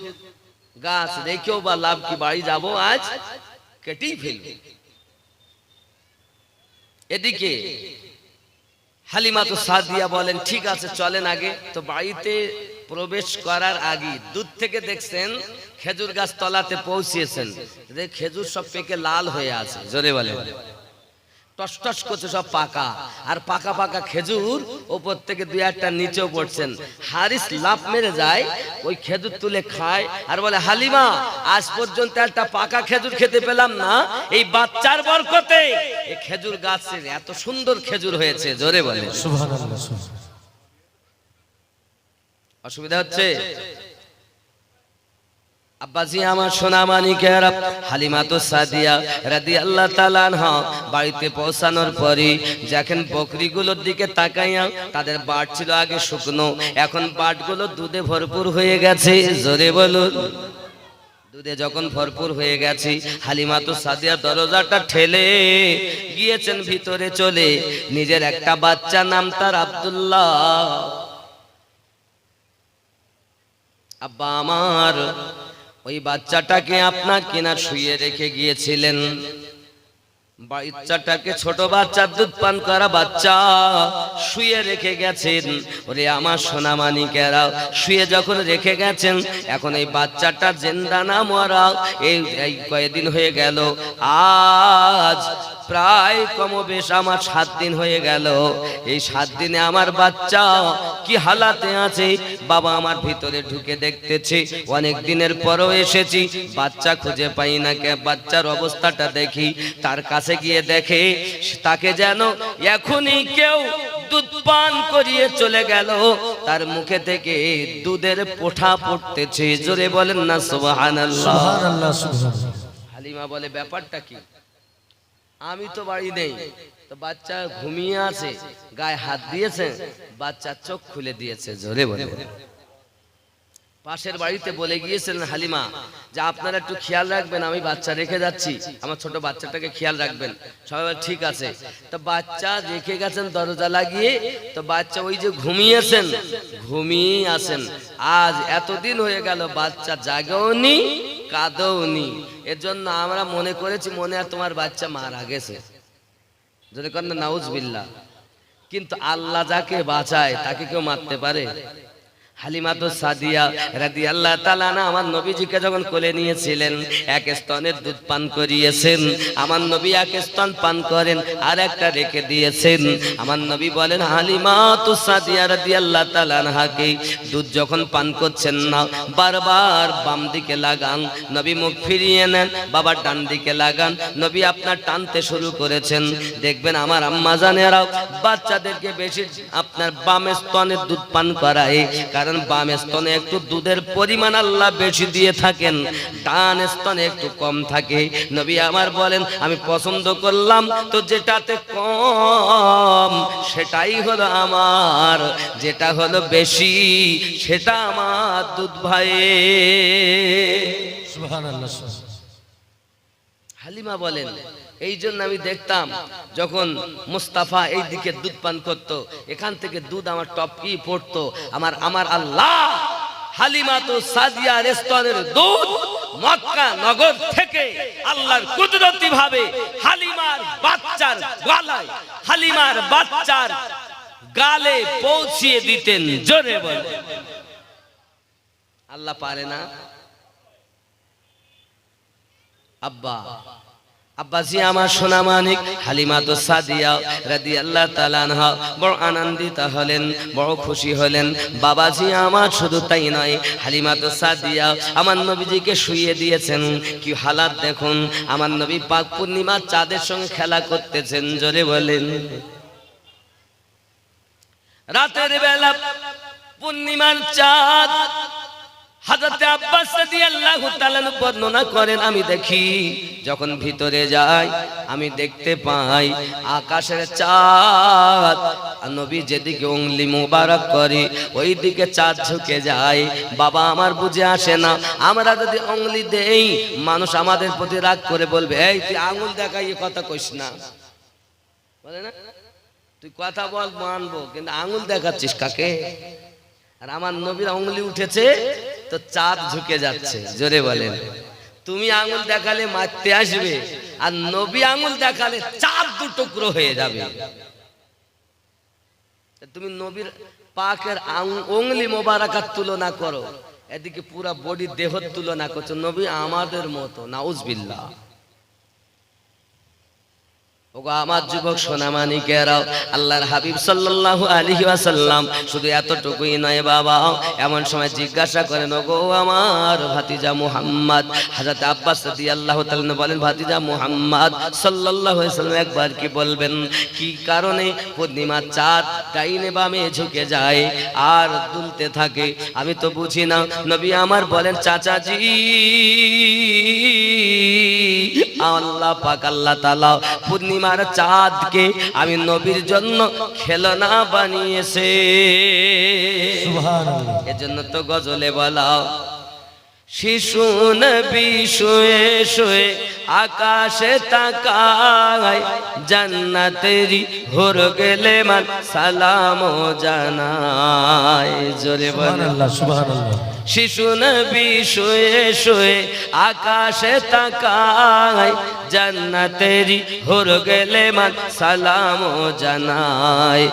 S1: গাছ রেখেও বা লাভ কি, বাড়ি যাব আজ কেটেই ফেলবো। এদিকে হালিমা তো সাদিয়া বলেন ঠিক আছে চলেন আগে। তো বাড়িতে প্রবেশ করার আগে দূর থেকে দেখছেন খেজুর গাছ তলাতে পৌঁছিয়েছেন, খেজুর সব পেকে লাল হয়ে আছে, জোরে বলে টস টস করছে, সব পাকা। আর পাকা পাকা খেজুর ওপর থেকে দুই একটা নিচেও পড়ছেন। হারিস লাফ মেরে যায়, ওই খেজুর তুলে খায় আর বলে হালিমা আজ পর্যন্ত একটা পাকা খেজুর খেতে পেলাম না, এই বাচ্চার বরকতে এই খেজুর গাছের এত সুন্দর খেজুর হয়েছে, জোরে বলে
S2: সুবহানাল্লাহ।
S1: অসুবিধা হচ্ছে? আব্বাজি আমার সোনা মানিকেরা, হালিমা তো সাদিয়া রাদিয়াল্লাহু তাআলা আনহা বাড়িতে পৌঁছানোর পরে যখন বকরিগুলোর দিকে তাকাইয়া, তাদের বাট ছিল আগে শুকনো, এখন বাটগুলো দুধে ভরপুর হয়ে গেছে, জোরে বলুন। দুধে যখন ভরপুর হয়ে গেছে, হালিমা তো সাদিয়া দরজাটা ঠেলে গিয়েছেন ভিতরে চলে। নিজের একটা বাচ্চা, নাম তার আব্দুল্লাহ। আব্বা আমার ওই বাচ্চাটাকে আপনার কিনা শুয়ে রেখে গিয়েছিলেন। বাচ্চাটাকে, ছোট বাচ্চা, দুধ পান করা বাচ্চা শুয়ে রেখে গেছেন। ওরে আমার সোনা মানিকেরা, শুয়ে যখন রেখে গেছেন, এখন এই বাচ্চাটা জিন্দা না মরা, এই কয়েকদিন হয়ে গেল, আজ প্রায় কমবেশ আমার 7 দিন হয়ে গেল। এই 7 দিনে আমার বাচ্চা কি হালাতে আছে, বাবা আমার ভিতরে ঢুকে দেখতেছি। অনেক দিনের পরও এসেছি, বাচ্চা খুঁজে পাই না। কে বাচ্চার অবস্থাটা দেখি, তার কাছে গিয়ে দেখে তাকে যেন এখনই কেউ দুধ পান করিয়ে চলে গেল, তার মুখে থেকে দুধের পোঁঠা পড়তেছে, জোরে বলেন না সুবহানাল্লাহ।
S2: সুবহানাল্লাহ, সুবহানাল্লাহ।
S1: হালিমা বলে ব্যাপারটা কি? আমি তো বাড়ি নেই, তো বাচ্চা ঘুমিয়ে আছে, গায়ে হাত দিয়েছে, বাচ্চা চোখ খুলে দিয়েছে, জোরে বলে। পাশের বাড়িতে বলে গিয়েছিলেন হালিমা যে আপনারা একটু খেয়াল রাখবেন, আমি বাচ্চা রেখে যাচ্ছি, আমার ছোট বাচ্চাটাকে খেয়াল রাখবেন। সবাই বলে ঠিক আছে। তো বাচ্চা রেখে গেছেন দরজা লাগিয়ে, তো বাচ্চা ওই যে ঘুমিয়েছেন, ঘুমিয়ে আছেন। আজ এতদিন হয়ে গেল বাচ্চা জাগেওনি, কাঁদেওনি। এর জন্য আমরা মনে করেছি মনে হয় তোমার বাচ্চা মারা গেছে, যদি করেন নাউজুবিল্লাহ। কিন্তু আল্লাহ যাকে বাঁচায় তাকে কেউ মারতে পারে? হালিমা তো সাদিয়া রাদিয়াল্লাহু তাআলা আনহা আমার নবীজিকে যখন কোলে নিয়েছিলেন, এক স্তনের দুধ পান করিয়েছেন। আমার নবী এক স্তন পান করেন, আর একটা রেখে দিয়েছেন। আমার নবী বলেন হালিমা তো সাদিয়া রাদিয়াল্লাহু তাআলা আনহাকে দুধ যখন পান করছেন না, বারবার বাম দিকে লাগান। নবী মুখ ফিরিয়ে নেন, বাবার ডান দিকে লাগান। নবী আপনার টানতে শুরু করেছেন। দেখবেন আমার আম্মা জানেরাও বাচ্চাদেরকে বেশি আপনার বাম স্তনে দুধ পান করায়, কারণ বাম স্তনে একটু দুধের পরিমাণ আল্লাহ বেশি দিয়ে থাকেন, ডান স্তনে একটু কম থাকে। নবী আমার বলেন আমি পছন্দ করলাম তো যেটাতে কম সেটাই হলো আমার, যেটা হলো বেশি সেটা আমার দুধ ভাই।
S2: সুবহানাল্লাহ।
S1: হালিমা বলেন এই জন্য আমি দেখতাম যখন মুস্তাফা এই দিকে দুধ পান করতো, এখান থেকে দুধ আমার টপকি পড়তো। আমার আল্লাহ হালিমা তো সাদিয়ার স্তনের দুধ মক্কা নগর থেকে আল্লাহর কুদরতি ভাবে হালিমার বাচ্চার গলায়, হালিমার বাচ্চার গালে পৌঁছিয়ে দিতেন, জোরে বলে আল্লাহ পারে না? আব্বা আব্বাজি আমার সোনা মানিক হালিমা তো সাদিয়া রাদিয়াল্লাহু তাআলা আনহা বড় আনন্দিত হলেন, বড় খুশি হলেন। বাবাজি আমার শুধু তাই নয়, হালিমা তো সাদিয়া আমার নবীজিকে শুইয়ে দিয়েছেন। কি হালাত দেখুন, আমার নবী পাক পূর্ণিমার চাঁদের সঙ্গে খেলা করতেছেন, জোরে বলেন। রাতের বেলা পূর্ণিমার চাঁদ হযরত আব্বাস রাদিয়াল্লাহু তাআলা বর্ণনা করেন, আমি দেখি যখন ভিতরে যাই আমি দেখতে পাই আকাশের চাঁদ, আর নবী যেদিকে উংলি মুবারক করে ওই দিকে চাঁদ ঝুঁকে যায়। বাবা আমার বুঝে আসে না, আমরা যদি উংলি দেই মানুষ আমাদের প্রতি রাগ করে বলবে, এই তুই আঙুল দেখাই কথা কইস না, বলে না তুই কথা বল মানবো, কিন্তু আঙুল দেখাচ্ছিস কাকে? আর আমার নবীর আঙুলি উঠেছে তো চাঁদ ঝুঁকে যাচ্ছে। জোরে বলেন। তুমি আঙুল দেখালে মারতে আসবে, আর নবী আঙুল দেখালে চাঁদ দু টুকরো হয়ে যাবে। তুমি নবীর পাকের আঙুলি মোবারকার তুলনা করো, এদিকে পুরা বডি দেহ তুলনা করছো, নবী আমাদের মতো, নাউজুবিল্লাহ। ওগো আমার যুবক সোনামানিকেরাও, আল্লাহর হাবিব সাল্লাল্লাহু আলাইহি ওয়াসাল্লাম শুধু এতটুকুই নয় বাবা, এমন সময় জিজ্ঞাসা করেন, ওগো আমার ভাতিজা মুহাম্মদ। হযরত আব্বাস রাদিয়াল্লাহু তাআলা বলেন, ভাতিজা মুহাম্মদ সাল্লাল্লাহু আলাইহি ওয়াসাল্লাম একবার কি বলবেন, কি কারণে পূর্ণিমার চাঁদ ডাইনে বামে ঝুঁকে যায় আর দুলতে থাকে? আমি তো বুঝি না। নবী আমার বলেন, চাচাজি আল্লাহ পাক আল্লাহ তাআলা পূর্ণিমার চাঁদকে আমি নবীর জন্য খেলনা বানিয়েছে।
S2: সুবহানাল্লাহ।
S1: এজন্য তো গজলে বলা, শিশু নবী শুয়ে শুয়ে আকাশে তাকায়, জান্নাতেরি হুর গেলে মান সালাম জানায়। জোরে বলেন
S2: সুবহানাল্লাহ, সুবহানাল্লাহ।
S1: শিশু নবী শুয়ে শুয়ে আকাশে তাকায়, জান্নাতেরি হুর গেলে মান সালাম জানায়।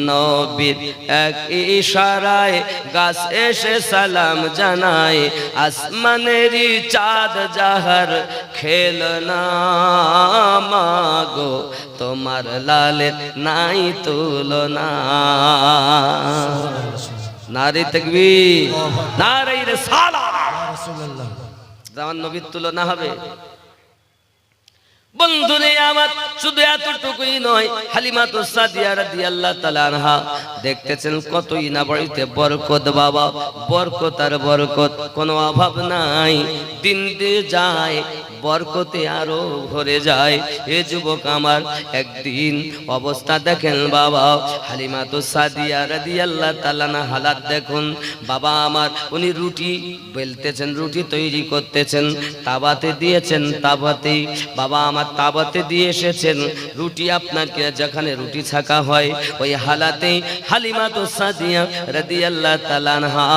S1: নবীর এক ইশারায় গাছ এসে সালাম জানায়, আসমানেরই চাঁদ যাহার খেলনা, মাগো তোমার লালের নাই তুলনা। নারে তাকবীর, নারে রিসালাত।
S2: রাসূলুল্লাহ।
S1: আমার নবীর তুলনা হবে? বন্ধুরে আমার, শুধু এতটুকুই নয়, হালিমাতুস সাদিয়া রাদিয়াল্লাহু তাআলা আনহা দেখতেছেন কতই না বাড়িতে বরকত বাবা, বরকত আর বরকত, কোনো অভাব নাই। দিন দিয়ে যায় বরকতে আরো ভরে যায়। এ যুবক আমার, একদিন অবস্থা দেখেন বাবা, হালিমাতুস সাদিয়া রাদিয়াল্লাহু তাআলা আনহা হালাত দেখুন বাবা আমার। উনি রুটি বেলতেছেন, রুটি তৈরি করতেছেন, তাওয়াতে দিয়েছেন, তাওয়াতে বাবা আমার তাওয়াতে দিয়ে এসেছেন রুটি। আপনাকে যেখানে রুটি ছাকা হয় ওই হালাতে হালিমাতুস সাদিয়া রাদিয়াল্লাহু তাআলা আনহা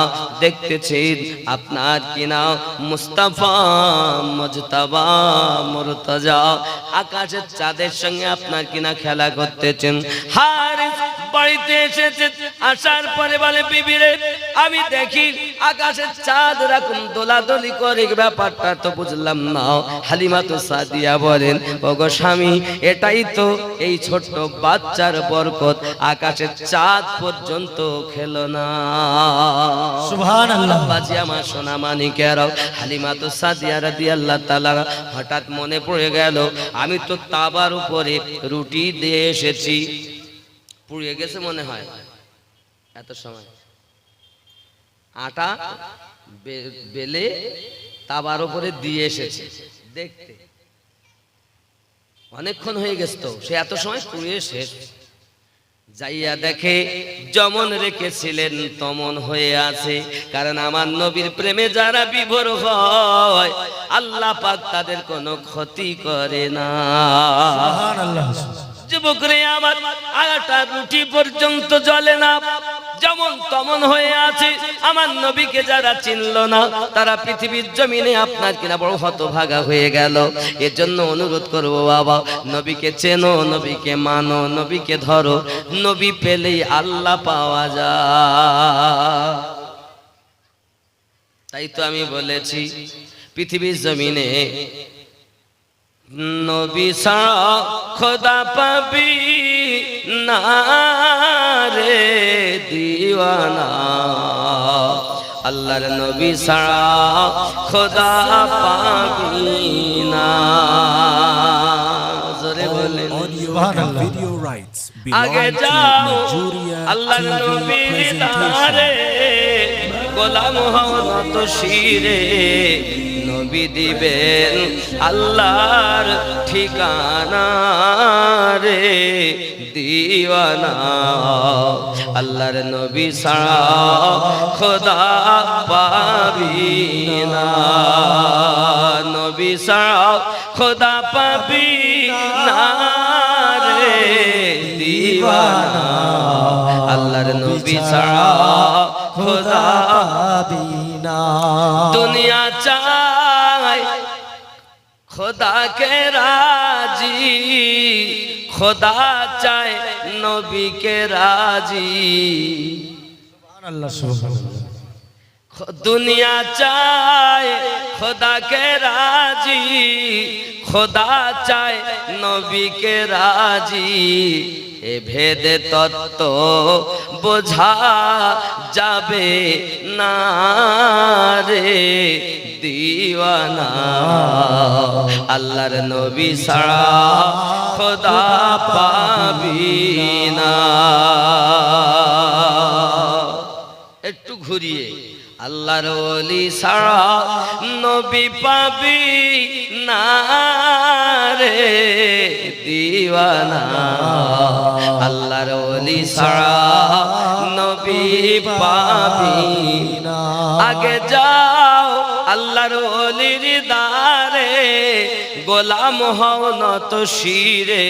S1: দেখতেছেন আপনার কিনা মুস্তাফা মুজতাবা মুরতাজা আকাশের চাঁদের সঙ্গে আপনার কিনা খেলা করতেছেন। হারিস বাড়িতে এসেছেন, আসার পরে বলে, বিবি রে আমি দেখি আকাশের চাঁদ এরকম দোলাদলি করে, ব্যাপারটা তো বুঝলাম না। হালিমাতুস সাদিয়া বলেন, ওগো স্বামী, এটাই তো এই ছোট্ট বাচ্চার বরকত, আকাশের চাঁদ পর্যন্ত খেলো না।
S2: সুবহানাল্লাহ।
S1: বাজি আমার সোনা মানিকেরাও, হালিমাতুস সাদিয়া রাদিয়াল্লাহু তাআলা হঠাৎ মনে পড়ে গেল, আমি তো তাওয়ার উপরে রুটি দিয়ে এসেছি, পুড়িয়ে গেছে মনে হয় এত সময়, আটা বেলে তাওয়ার উপরে দিয়ে এসেছে, দেখতে অনেকক্ষণ হয়ে গেছে, তো সে এত সময় পুড়িয়ে শেষ। যাইয়া দেখে যেমন রেখেছিলেন তেমন হয়ে আছে। কারণ আমার নবীর প্রেমে যারা বিভোর হয় আল্লাহ পাক তাদের কোনো ক্ষতি করে না।
S2: সুবহানাল্লাহ।
S1: যুবকরে আমার, আটা রুটি পর্যন্ত জ্বলে না, যেমন তেমন হয়ে আছে। আমার নবীকে যারা চিনল না তারা পৃথিবীর জমিনে আপনার কিনা বড় হতভাগা হয়ে গেল। এর জন্য অনুরোধ করব বাবা, নবীকে চেনো, নবীকে মানো, নবীকে ধরো, নবী পেলেই আল্লাহ পাওয়া যায়। তাই তো আমি বলেছি পৃথিবীর জমিনে নবী ছাড়া খোদা পাবি না রে দিওয়ানা, আল্লাহর নবী ছাড়া খোদা পাবি না। জোরে বলেন
S3: Video rights
S1: আগে
S3: belong to
S1: যাও
S3: Nigeria
S1: আল্লাহর
S3: TV
S1: নবীর
S3: presentation.
S1: দারে গোলাম হও নত শিরে নবী দিবেন আল্লাহর ঠিকানা রে দিওয়ানা আল্লাহর নবী ছাড়া খোদা পাবি না নবী ছাড়া খোদা পাবি না রে দিওয়ানা আল্লাহর নবী ছাড়া খোদা
S2: পাবি না
S1: দুনিয়া চায় খোদা কে রাজি খোদা চায় নবী কে রাজি
S2: আল্লাহ সুবহানাল্লাহ
S1: দুনিয়া চায় খোদা কে রাজি খোদা চায় নবী কে রাজি এ ভেদে তত্ত্ব বোঝা যাবে না রে দিওয়ানা আল্লাহর নবী ছাড়া খোদা পাবি না একটু ঘুরিয়ে আল্লাহর ওলি ছাড়া নবী পাবি না রে দিওয়ানা আল্লাহর ওলি ছাড়া নবী পাবি না আগে যাও আল্লাহর ওলির দারে গোলাম হও নত শিরে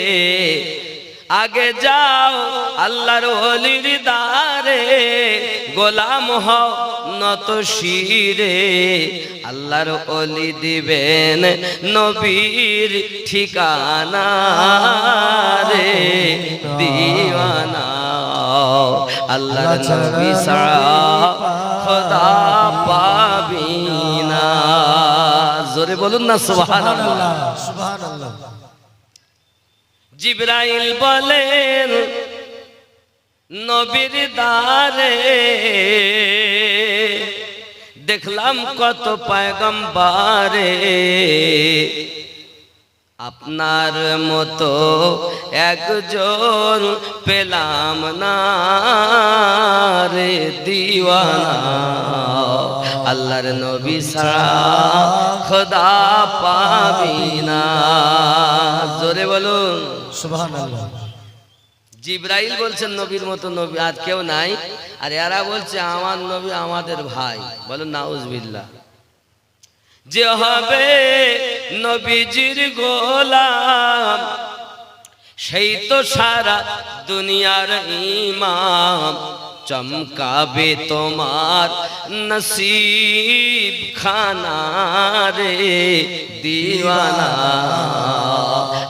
S1: আগে যাও আল্লাহর ওলির দারে গোলাম হও নত শিরে আল্লাহর ওলি দিবেন নবীর ঠিকানা রে দিওয়ানা আল্লাহর নবী ছাড়া খোদা পাবি না জোরে বলুন না সুবহানাল্লাহ
S2: সুবহানাল্লাহ
S1: জিবরাইল বলেন নবীর দারে দেখলাম কত পয়গম্বরে আপনার মতো একজন পেলাম না রে দিওয়ানা আল্লাহর নবী ছাড়া খোদা পাবি না জোরে বলুন
S2: সুবহানাল্লাহ
S1: জিবরাইল বলছেন নবীর মতো নবী আর কেউ নাই আর এরা বলছে আমার নবী আমাদের ভাই বলুন নাউজুবিল্লাহ যে হবে নবীজির গোলাম সেই তো সারা দুনিয়ার ইমাম চমকাবে তোমার নসিব খানা রে দিওয়ানা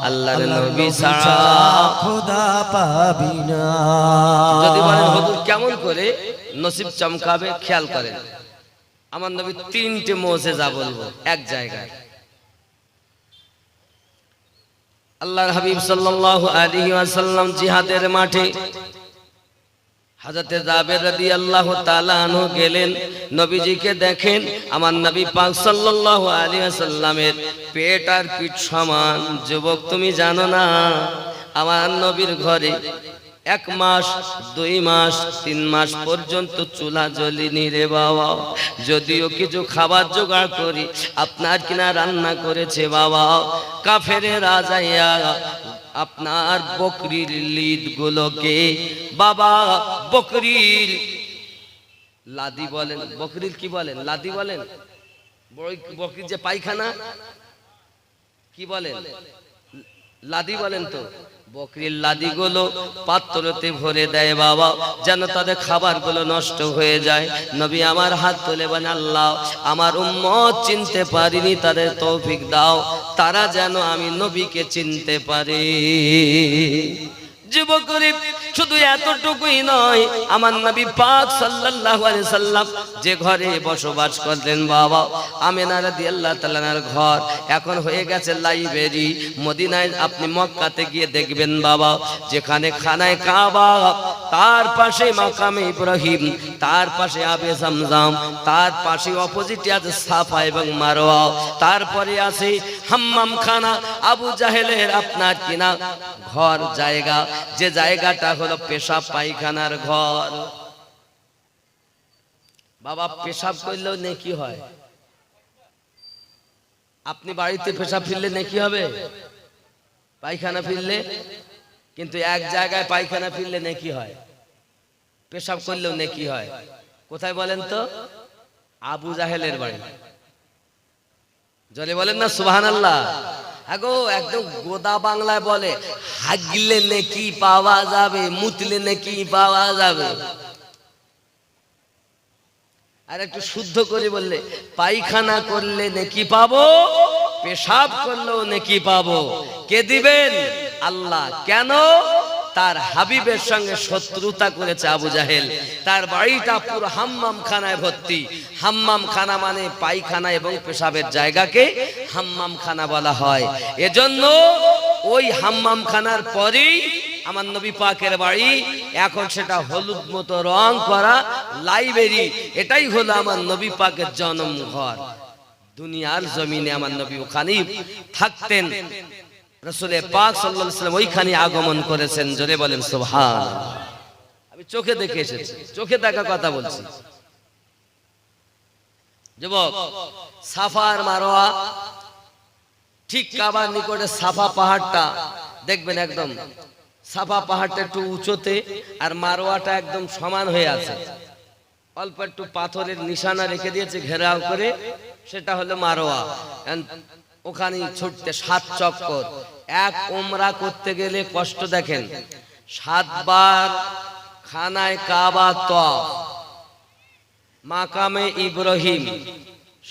S1: আল্লাহর নবী ছাড়া
S2: খোদা পাবি না
S1: যদি বলেন হুজুর কেমন করে নসিব চমকাবে খেয়াল করেন আমার নবী তিনটে মুজিজা বলবো এক জায়গায় আল্লাহর হাবিব সাল্লাল্লাহু আলাইহি ওয়াসাল্লাম জিহাদের মাঠে হযরত জাবের রাদিয়াল্লাহু তাআলা আনহু গেলেন নবীজিকে দেখেন আমার নবী পাক সাল্লাল্লাহু আলাইহি ওয়াসাল্লামের পেট আর পিঠ সমান যুবক তুমি জানো না আমার নবীর ঘরে 1 মাস 2 মাস 3 মাস পর্যন্ত চুলা জ্বলিনি রে বাবা যদিও কিছু খাবার জোগাড় করি আপনার কিনা রান্না করেছে বাবা কাফেরের রাজাইয়া আপনার বকরির লিদ গুলোকে বাবা বকরির লাদি বলেন বকরির কি বলেন লাদি বলেন বকরির যে পায়খানা কি বলেন লাদি বলেন তো বকরির লাদিগুলো পাত্রতে ভরে দেয় বাবা যেন তাদের খাবারগুলো নষ্ট হয়ে যায় নবী আমার হাত তুলে বলেন আল্লাহ আমার উম্মত চিনতে পারিনি তাদের তৌফিক দাও তারা যেন আমি নবীকে চিনতে পারি যুবক শুধু এতটুকুই নয় আমার নবী পাক সাল্লাল্লাহু আলাইহি সাল্লাম যে ঘরে বসবাস করতেন বাবা আমিনা রাদিয়াল্লাহু তাআলার ঘর এখন হয়ে গেছে লাইব্রেরি মদিনায় আপনি মক্কাতে গিয়ে দেখবেন বাবা যেখানে খানায় কাবা তার পাশে মাকামে ইব্রাহিম তার পাশে আবে zamzam তার পাশে অপোজিটে আছে সাফা এবং মারওয়া তারপরে আছে হাম্মাম খানা আবু জাহেলের আপনার কিনা ঘর জায়গা যে জায়গাটা হলো পেশাব পায়খানার ঘর বাবা পেশাব করলেও নেকি হয়। আপনি বাড়িতে পেশাব ফিরলে নেকি হবে, পায়খানা ফিরলে, কিন্তু এক জায়গায় পায়খানা ফিরলে নেকি হয়, পেশাব করলেও নেকি হয়। কোথায় বলেন তো? আবু জাহেলের বাড়ি। জোরে বলেন না সুবহানাল্লাহ। আগো একদম গোদা বাংলায় বলে হাগলে নেকি পাওয়া যাবে, মুতলে নেকি পাওয়া যাবে। আর একটু শুদ্ধ করে বললে পায়খানা করলে নেকি পাবো, পেশাব করলেও নেকি পাবো। কে দিবেন? আল্লাহ। কেন? তার হাবিবের সঙ্গে শত্রুতা করেছে আবু জাহেল। তার বাড়িটা পুরো হাম্মাম খানায় ভর্তি। হাম্মাম খানা মানে পায়খানা এবং পেশাবের জায়গাকে হাম্মাম খানা বলা হয়। এজন্য ওই হাম্মাম খানার পরেই আমার নবী পাকের বাড়ি। এখন সেটা হলুদ মতো রং করা লাইব্রেরি। এটাই হলো আমার নবী পাকের জন্ম ঘর। দুনিয়ার জমিনে আমার নবী ওখানেই থাকতেন। রাসূলে পাক সাল্লাল্লাহু আলাইহি ওয়াসাল্লাম ওইখানে আগমন করেছেন। জোরে বলেন সুবহানাল্লাহ। আমি চোখে দেখে এসেছি, চোখে দেখা কথা বলছি। যুবক, সাফা আর মারওয়া ঠিক কাবার নিকটে সাফা পাহাড়টা দেখবেন, একদম সাফা পাহাড়টা একটু উঁচুতে আর মারওয়াটা একদম সমান হয়ে আছে। অল্প একটু পাথরের নিশানা রেখে দিয়েছে ঘেরাও করে, সেটা হলো মারওয়া। ওখানে ছুটতে 7 চক্কর। এক উমরা করতে গেলে কষ্ট দেখেন, 7 বার খানায় কাবা তওয়াফ, মাকামে ইব্রাহিম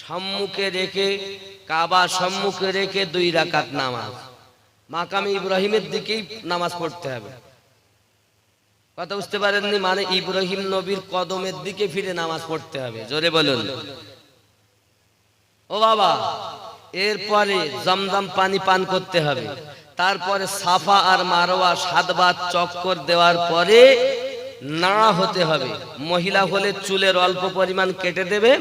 S1: সম্মুখে রেখে, কাবা সম্মুখে রেখে 2 রাকাত নামাজ। মাকামে ইব্রাহিমের দিকেই নামাজ পড়তে হবে। কথা বুঝতে পারেননি? মানে ইব্রাহিম নবীর কদমের দিকে ফিরে নামাজ পড়তে হবে। জোরে বলুন ও বাবা। এরপরে জমজম পানি পান করতে হবে। তারপরে সাফা আর মারওয়া 7 বার চক্কর দেওয়ার পরে নাড়া হতে হবে। মহিলা হলে চুলের অল্প পরিমাণ কেটে দেবে,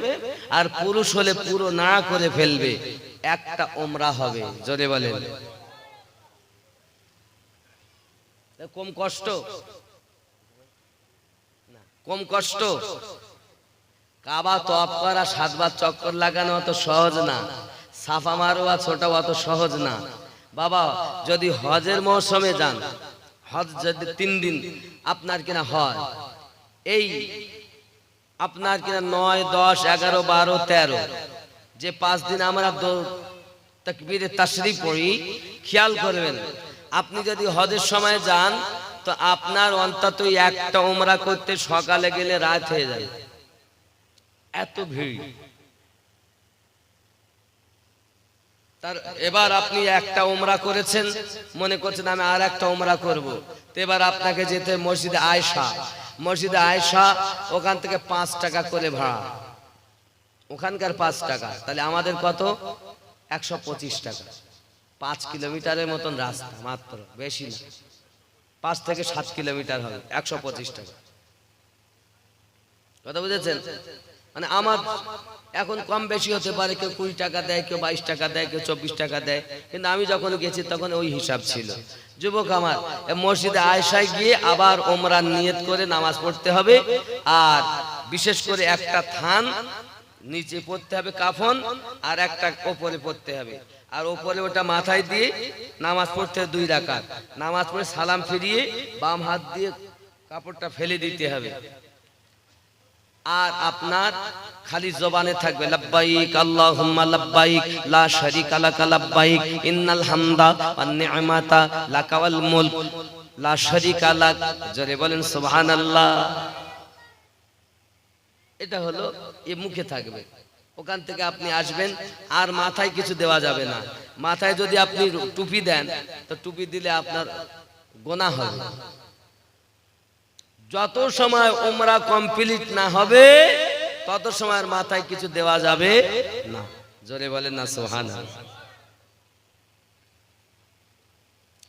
S1: আর পুরুষ হলে পুরো নাড়া করে ফেলবে। একটা উমরা হবে। জোরে বলেন। কম কষ্ট? কম কষ্ট? কাবা তওয়াফ করা, 7 বার চক্কর লাগানো অত সহজ না। সাফা মারওয়া ছোটা অত সহজ না বাবা। যদি হজের মৌসুমে যান, হজ যদি 3 দিন আপনার কিনা হয়, এই আপনার কিনা 9, 10, 11, 12, 13 যে 5 দিন আমরা তাকবীরে তাশরীফ পড়ি, খেয়াল করবেন আপনি যদি হজের সময় যান তো আপনার অন্তত একটা উমরা করতে সকালে গেলে রাত হয়ে যায়, এত ভিড়। তার এবার আপনি একটা উমরা করেছেন, মনে করছেন আমি আর একটা উমরা করব, তো এবার আপনাকে যেতে মসজিদে আয়েশা। মসজিদে আয়েশা ওখান থেকে 5 টাকা করে ভাড়া, ওখানকার 5 টাকা। তাহলে আমাদের কত? 125 টাকা। 5 কিলোমিটারের মতন রাস্তা মাত্র, বেশি না, 5 থেকে 7 কিলোমিটার হবে, 125 টাকা। কথা বুঝেছেন? মানে আমার এখন কম বেশি হতে পারে, কেউ 20 টাকা দেয়, কেউ 22 টাকা দেয়, কেউ 24 টাকা দেয়, কিন্তু আমি যখন গেছি তখন ওই হিসাব ছিল। যুবক আমার, মসজিদে আয়েশায় গিয়ে আবার ওমরার নিয়ত করে নামাজ পড়তে হবে। আর বিশেষ করে একটা থান নিচে পড়তে হবে কাফন, আর একটা ওপরে পড়তে হবে, আর ওপরে ওটা মাথায় দিয়ে নামাজ পড়তে হবে 2 রাকাত। নামাজ পড়ে সালাম ফিরিয়ে বাম হাত দিয়ে কাপড়টা ফেলে দিতে হবে। আর আপনার খালি জবানে থাকবে লাব্বাইক আল্লাহুম্মা লাব্বাইক লা শারীকা লাকা লাব্বাইক ইন্নাল হামদা ওয়ান নি'মাতা লাকা ওয়াল মুলক লা শারীকা লাক। জোরে বলেন সুবহানাল্লাহ। এটা হলো এ মুখে থাকবে। ওখান থেকে আপনি আসবেন, আর মাথায় কিছু দেওয়া যাবে না। মাথায় যদি আপনি টুপি দেন তো টুপি দিলে আপনার গুনাহ হবে। যত সময় উমরা কমপ্লিট না হবে তত সময় মাথায় কিছু দেওয়া যাবে না। জোরে বলেন না সুবহানাল্লাহ।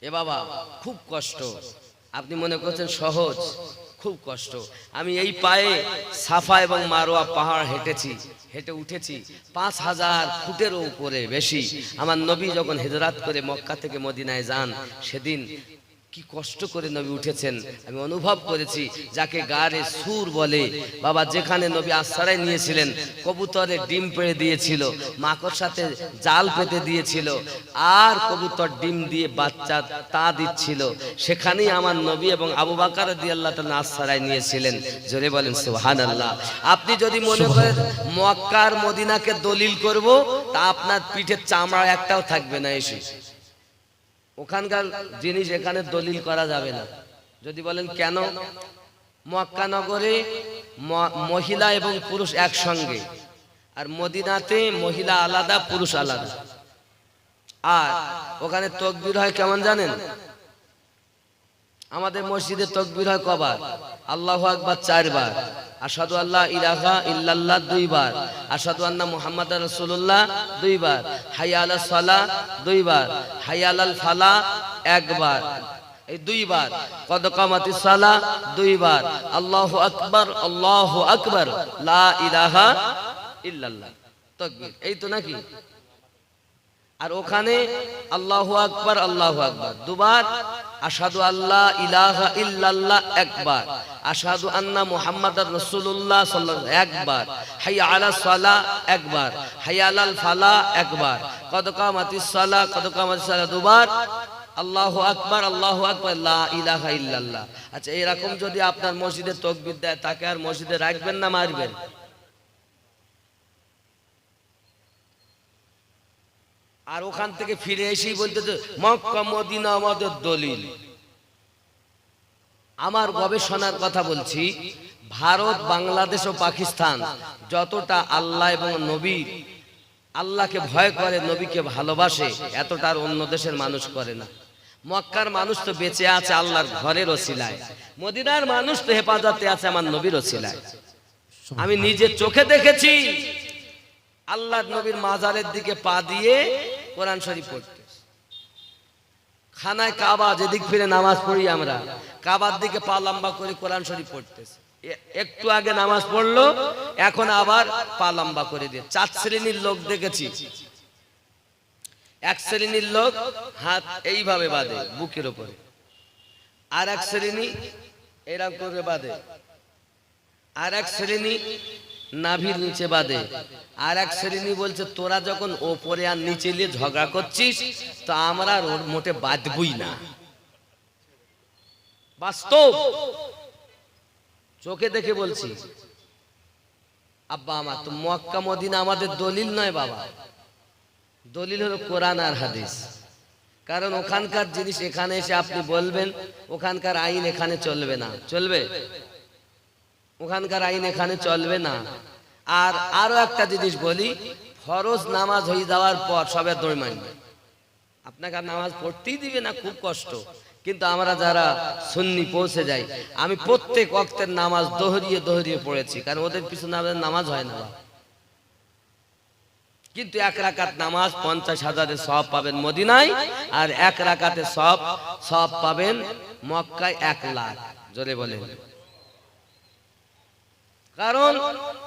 S1: এ বাবা খুব কষ্ট। আপনি মনে করছেন সহজ, খুব কষ্ট। আমি এই পায়ে সাফা এবং মারওয়া পাহাড় হেঁটে উঠেছি 5000 ফুটেরও উপরে বেশি। আমার নবী যখন হিজরত করে মক্কা থেকে মদিনায় যান, সেদিন কি কষ্ট করে নবী উঠেছেন আমি অনুভব করেছি। যাকে গারে সুর বলে বাবা, যেখানে নবী আশ্রয় নিয়েছিলেন, কবুতরের ডিম পেড়ে দিয়েছিল, মাকড় সাথে জাল পেতে দিয়েছিল, আর কবুতর ডিম দিয়ে বাচ্চা তা দিচ্ছিল, সেখানেই আমার নবী এবং আবু বকর রাদিয়াল্লাহু তাআলা আশ্রয় নিয়েছিলেন। জোরে বলেন সুবহানাল্লাহ। আপনি যদি মনে করেন মক্কা আর মদিনাকে দলিল করব, তা আপনার পিঠের চামড়া একটাও থাকবে না। এসে ওখানকার জিনিস এখানে দলিল করা যাবে না। যদি বলেন কেন? মক্কা নগরে মহিলা এবং পুরুষ একসঙ্গে, আর মদিনাতে মহিলা আলাদা পুরুষ আলাদা। আর ওখানে তাকবীর হয় কেমন জানেন? আমাদের মসজিদে তাকবীর হয় কবার? আল্লাহু আকবার 4 বার, আশহাদু আল্লা ইলাহা ইল্লাল্লাহ 2 বার, আশহাদু আন্না মুহাম্মাদার রাসূলুল্লাহ 2 বার, হাইয়া আলাস সালাহ 2 বার, হাইয়া আলাল ফালাহ 1 বার, এই 2 বার, কদ কামাতিস সালাহ 2 বার, আল্লাহু আকবার লা ইলাহা ইল্লাল্লাহ, তাকবীর। এই তো নাকি? আর ওখানে আল্লাহু আকবার 2 বার, আশহাদু আল্লা ইলাহা ইল্লাল্লাহ 1 বার, আশহাদু আন্না মুহাম্মাদার রাসূলুল্লাহ সাল্লাল্লাহু আলাইহি 1 বার, হাইয়া আলাস সালাহ 1 বার, হাইয়া আলাল ফালাহ 1 বার, কদ কামাতিস সালাহ 2 বার, আল্লাহু আকবার লা ইলাহা ইল্লাল্লাহ। আচ্ছা, এরকম যদি আপনার মসজিদে তাকবীর দেয়, তাকে আর মসজিদে রাখবেন না মারবেন? আর ওখান থেকে ফিরে এসেই বলতেছে মক্কা মদিনা আমাদের দলিল। আমার গবেষণার কথা বলছি, ভারত, বাংলাদেশ ও পাকিস্তান যতটা আল্লাহ এবং নবীর, আল্লাহকে ভয় করে, নবীকে ভালোবাসে, এতটা আর অন্য দেশের মানুষ করে না। মক্কার মানুষ তো বেঁচে আছে আল্লাহর ঘরের ওসিলায়, মদিনার মানুষ তো হেফাজতে আছে আমার নবীর ওসিলায়। আমি নিজে চোখে দেখেছি আল্লাহর নবীর মাজারের দিকে পা দিয়ে কোরআন শরীফ পড়তে, খানায় কাবা যেদিক ফিরে নামাজ পড়ি আমরা, কাবার দিকে পা লম্বা করে কোরআন শরীফ পড়তেছে। একটু আগে নামাজ পড়লো, এখন আবার পা লম্বা করে দিয়ে। 4 শ্রেণীর লোক দেখেছি। এক শ্রেণীর লোক হাত এইভাবে বাঁধে বুকের উপরে, আর এক শ্রেণী এরকম করে বাঁধে, আর এক শ্রেণী নাভির নিচে বাঁধে, আর এক শ্রেণী বলছে তোরা যখন ওপরে আর নিচে নিয়ে ঝগড়া করছিস, তো আমরা ওর মোটে বাঁধবই না। বাস্তব চোখে দেখে বলছি। আব্বা আমার তো মক্কা মদিনা আমাদের দলিল নয় বাবা, দলিল হলো কোরআন আর হাদিস। কারণ ওখানকার জিনিস এখানে এসে আপনি বলবেন, ওখানকার আইন এখানে চলবে না। চলবে? ওখানকার আইন এখানে চলবে না। আর আরো একটা জিনিস বলি, ফরজ নামাজ হয়ে যাওয়ার পর সবে দৌড় মারবে, আপনাকে আর নামাজ পড়তেই দিবে না, খুব কষ্ট। কিন্তু আমরা যারা সুন্নি পৌঁছে যাই, আমি প্রত্যেক ওয়াক্তের নামাজ দোহরিয়ে দোহরিয়ে পড়েছি, কারণ ওদের পিছনে আমাদের নামাজ হয় না। কিন্তু 1 রাকাত নামাজ 50,000-এর সওয়াব পাবেন মদিনায়, আর 1 রাকাতে সওয়াব পাবেন মক্কায় 1 লাখ। জোরে বলেন। কারণ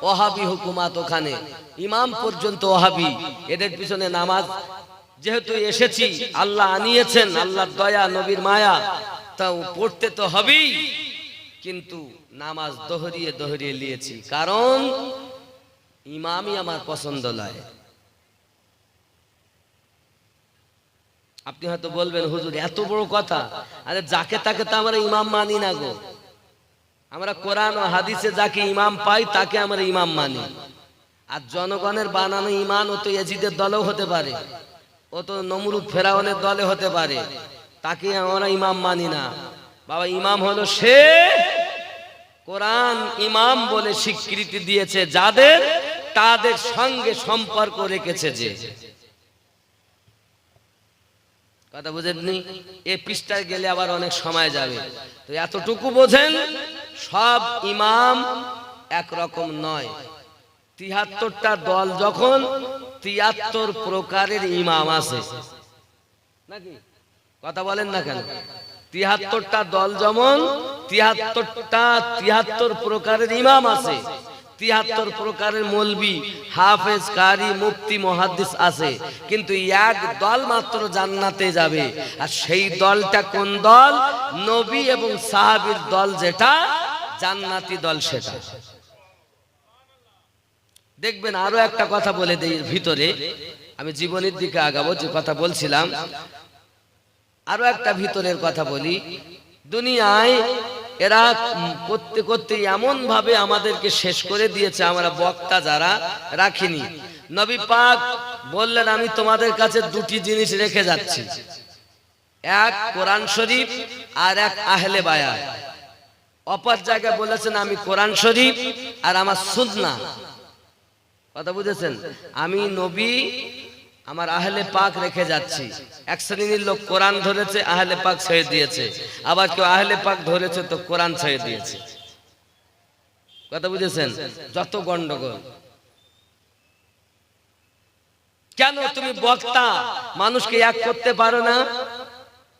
S1: ওয়াহাবি হুকুমাত ওখানে, ইমাম পর্যন্ত ওয়াহাবি, এদের পিছনে নামাজ যেহেতু এসেছি, আল্লাহ আনিয়েছেন, আল্লাহর দয়া নবীর মায়া, তাও পড়তে তো হবেই। কিন্তু নামাজ দোহরিয়ে দোহরিয়ে নিয়েছি, কারণ ইমামই আমার পছন্দ নয়। আপনি হয়তো বলবেন হুজুর এত বড় কথা, আরে যাকে তাকে তো আমরা ইমাম মানি না গো। আমরা কোরআন ও হাদিসে যাকে ইমাম পাই তাকে আমরা ইমাম মানি। আর জনগণের বানানো ইমান ও তো ইয়াজিদের দলেও হতে পারে, ও তো নমরুদ ফেরাউনের দলে হতে পারে, তাকে আমরা ইমাম মানি না। বাবা, ইমাম হলো সে, কোরআন ইমাম বলে স্বীকৃতি দিয়েছে যাদের, তাদের সঙ্গে সম্পর্ক রেখেছে যে। কথা বুঝেননি? এই পৃষ্ঠায় গেলে আবার অনেক সময় যাবে, তো এতটুকু বোঝেন, সব ইমাম একরকম নয়। 73টা দল যখন, 73 প্রকারের ইমাম আছে নাকি? কথা বলেন না কেন? 73টা দল যেমন 73 প্রকারের ইমাম আছে, 73 প্রকারের মৌলবি, হাফেজ, কারি, মুফতি, মুহাদ্দিস আছে, কিন্তু এক দল মাত্র জান্নাতে যাবে। আর সেই দলটা কোন দল? নবী এবং সাহাবীর দল, যেটা জান্নাতি দল সেটা। দেখবেন আরো একটা কথা বলে দেই ভিতরে, আমি জীবনের দিকে আগাবো, যে কথা বলছিলাম আরো একটা ভিতরের কথা বলি। দুনিয়ায় এরা করতে করতে এমন ভাবে আমাদেরকে শেষ করে দিয়েছে, আমরা বক্তা যারা রাখিনি। নবী পাক বললেন, আমি তোমাদের কাছে দুটি জিনিস রেখে যাচ্ছি, এক কোরআন শরীফ আর এক আহলে বায়াত। অপর জায়গায় বলেছেন, আমি কোরআন শরীফ আর আমার সুন্নাহ। কথা বুঝেছেন? আমি নবী, আমার আহলে পাক রেখে যাচ্ছি। এক শ্রেণীর লোক কোরআন ধরেছে, আহলে পাক ছেড়ে দিয়েছে, আবার কেউ আহলে পাক ধরেছে তো কোরআন ছেড়ে দিয়েছে। কথা বুঝেছেন? যত গন্ডগোল। কেন তুমি বক্তা, মানুষকে এক করতে পারো না?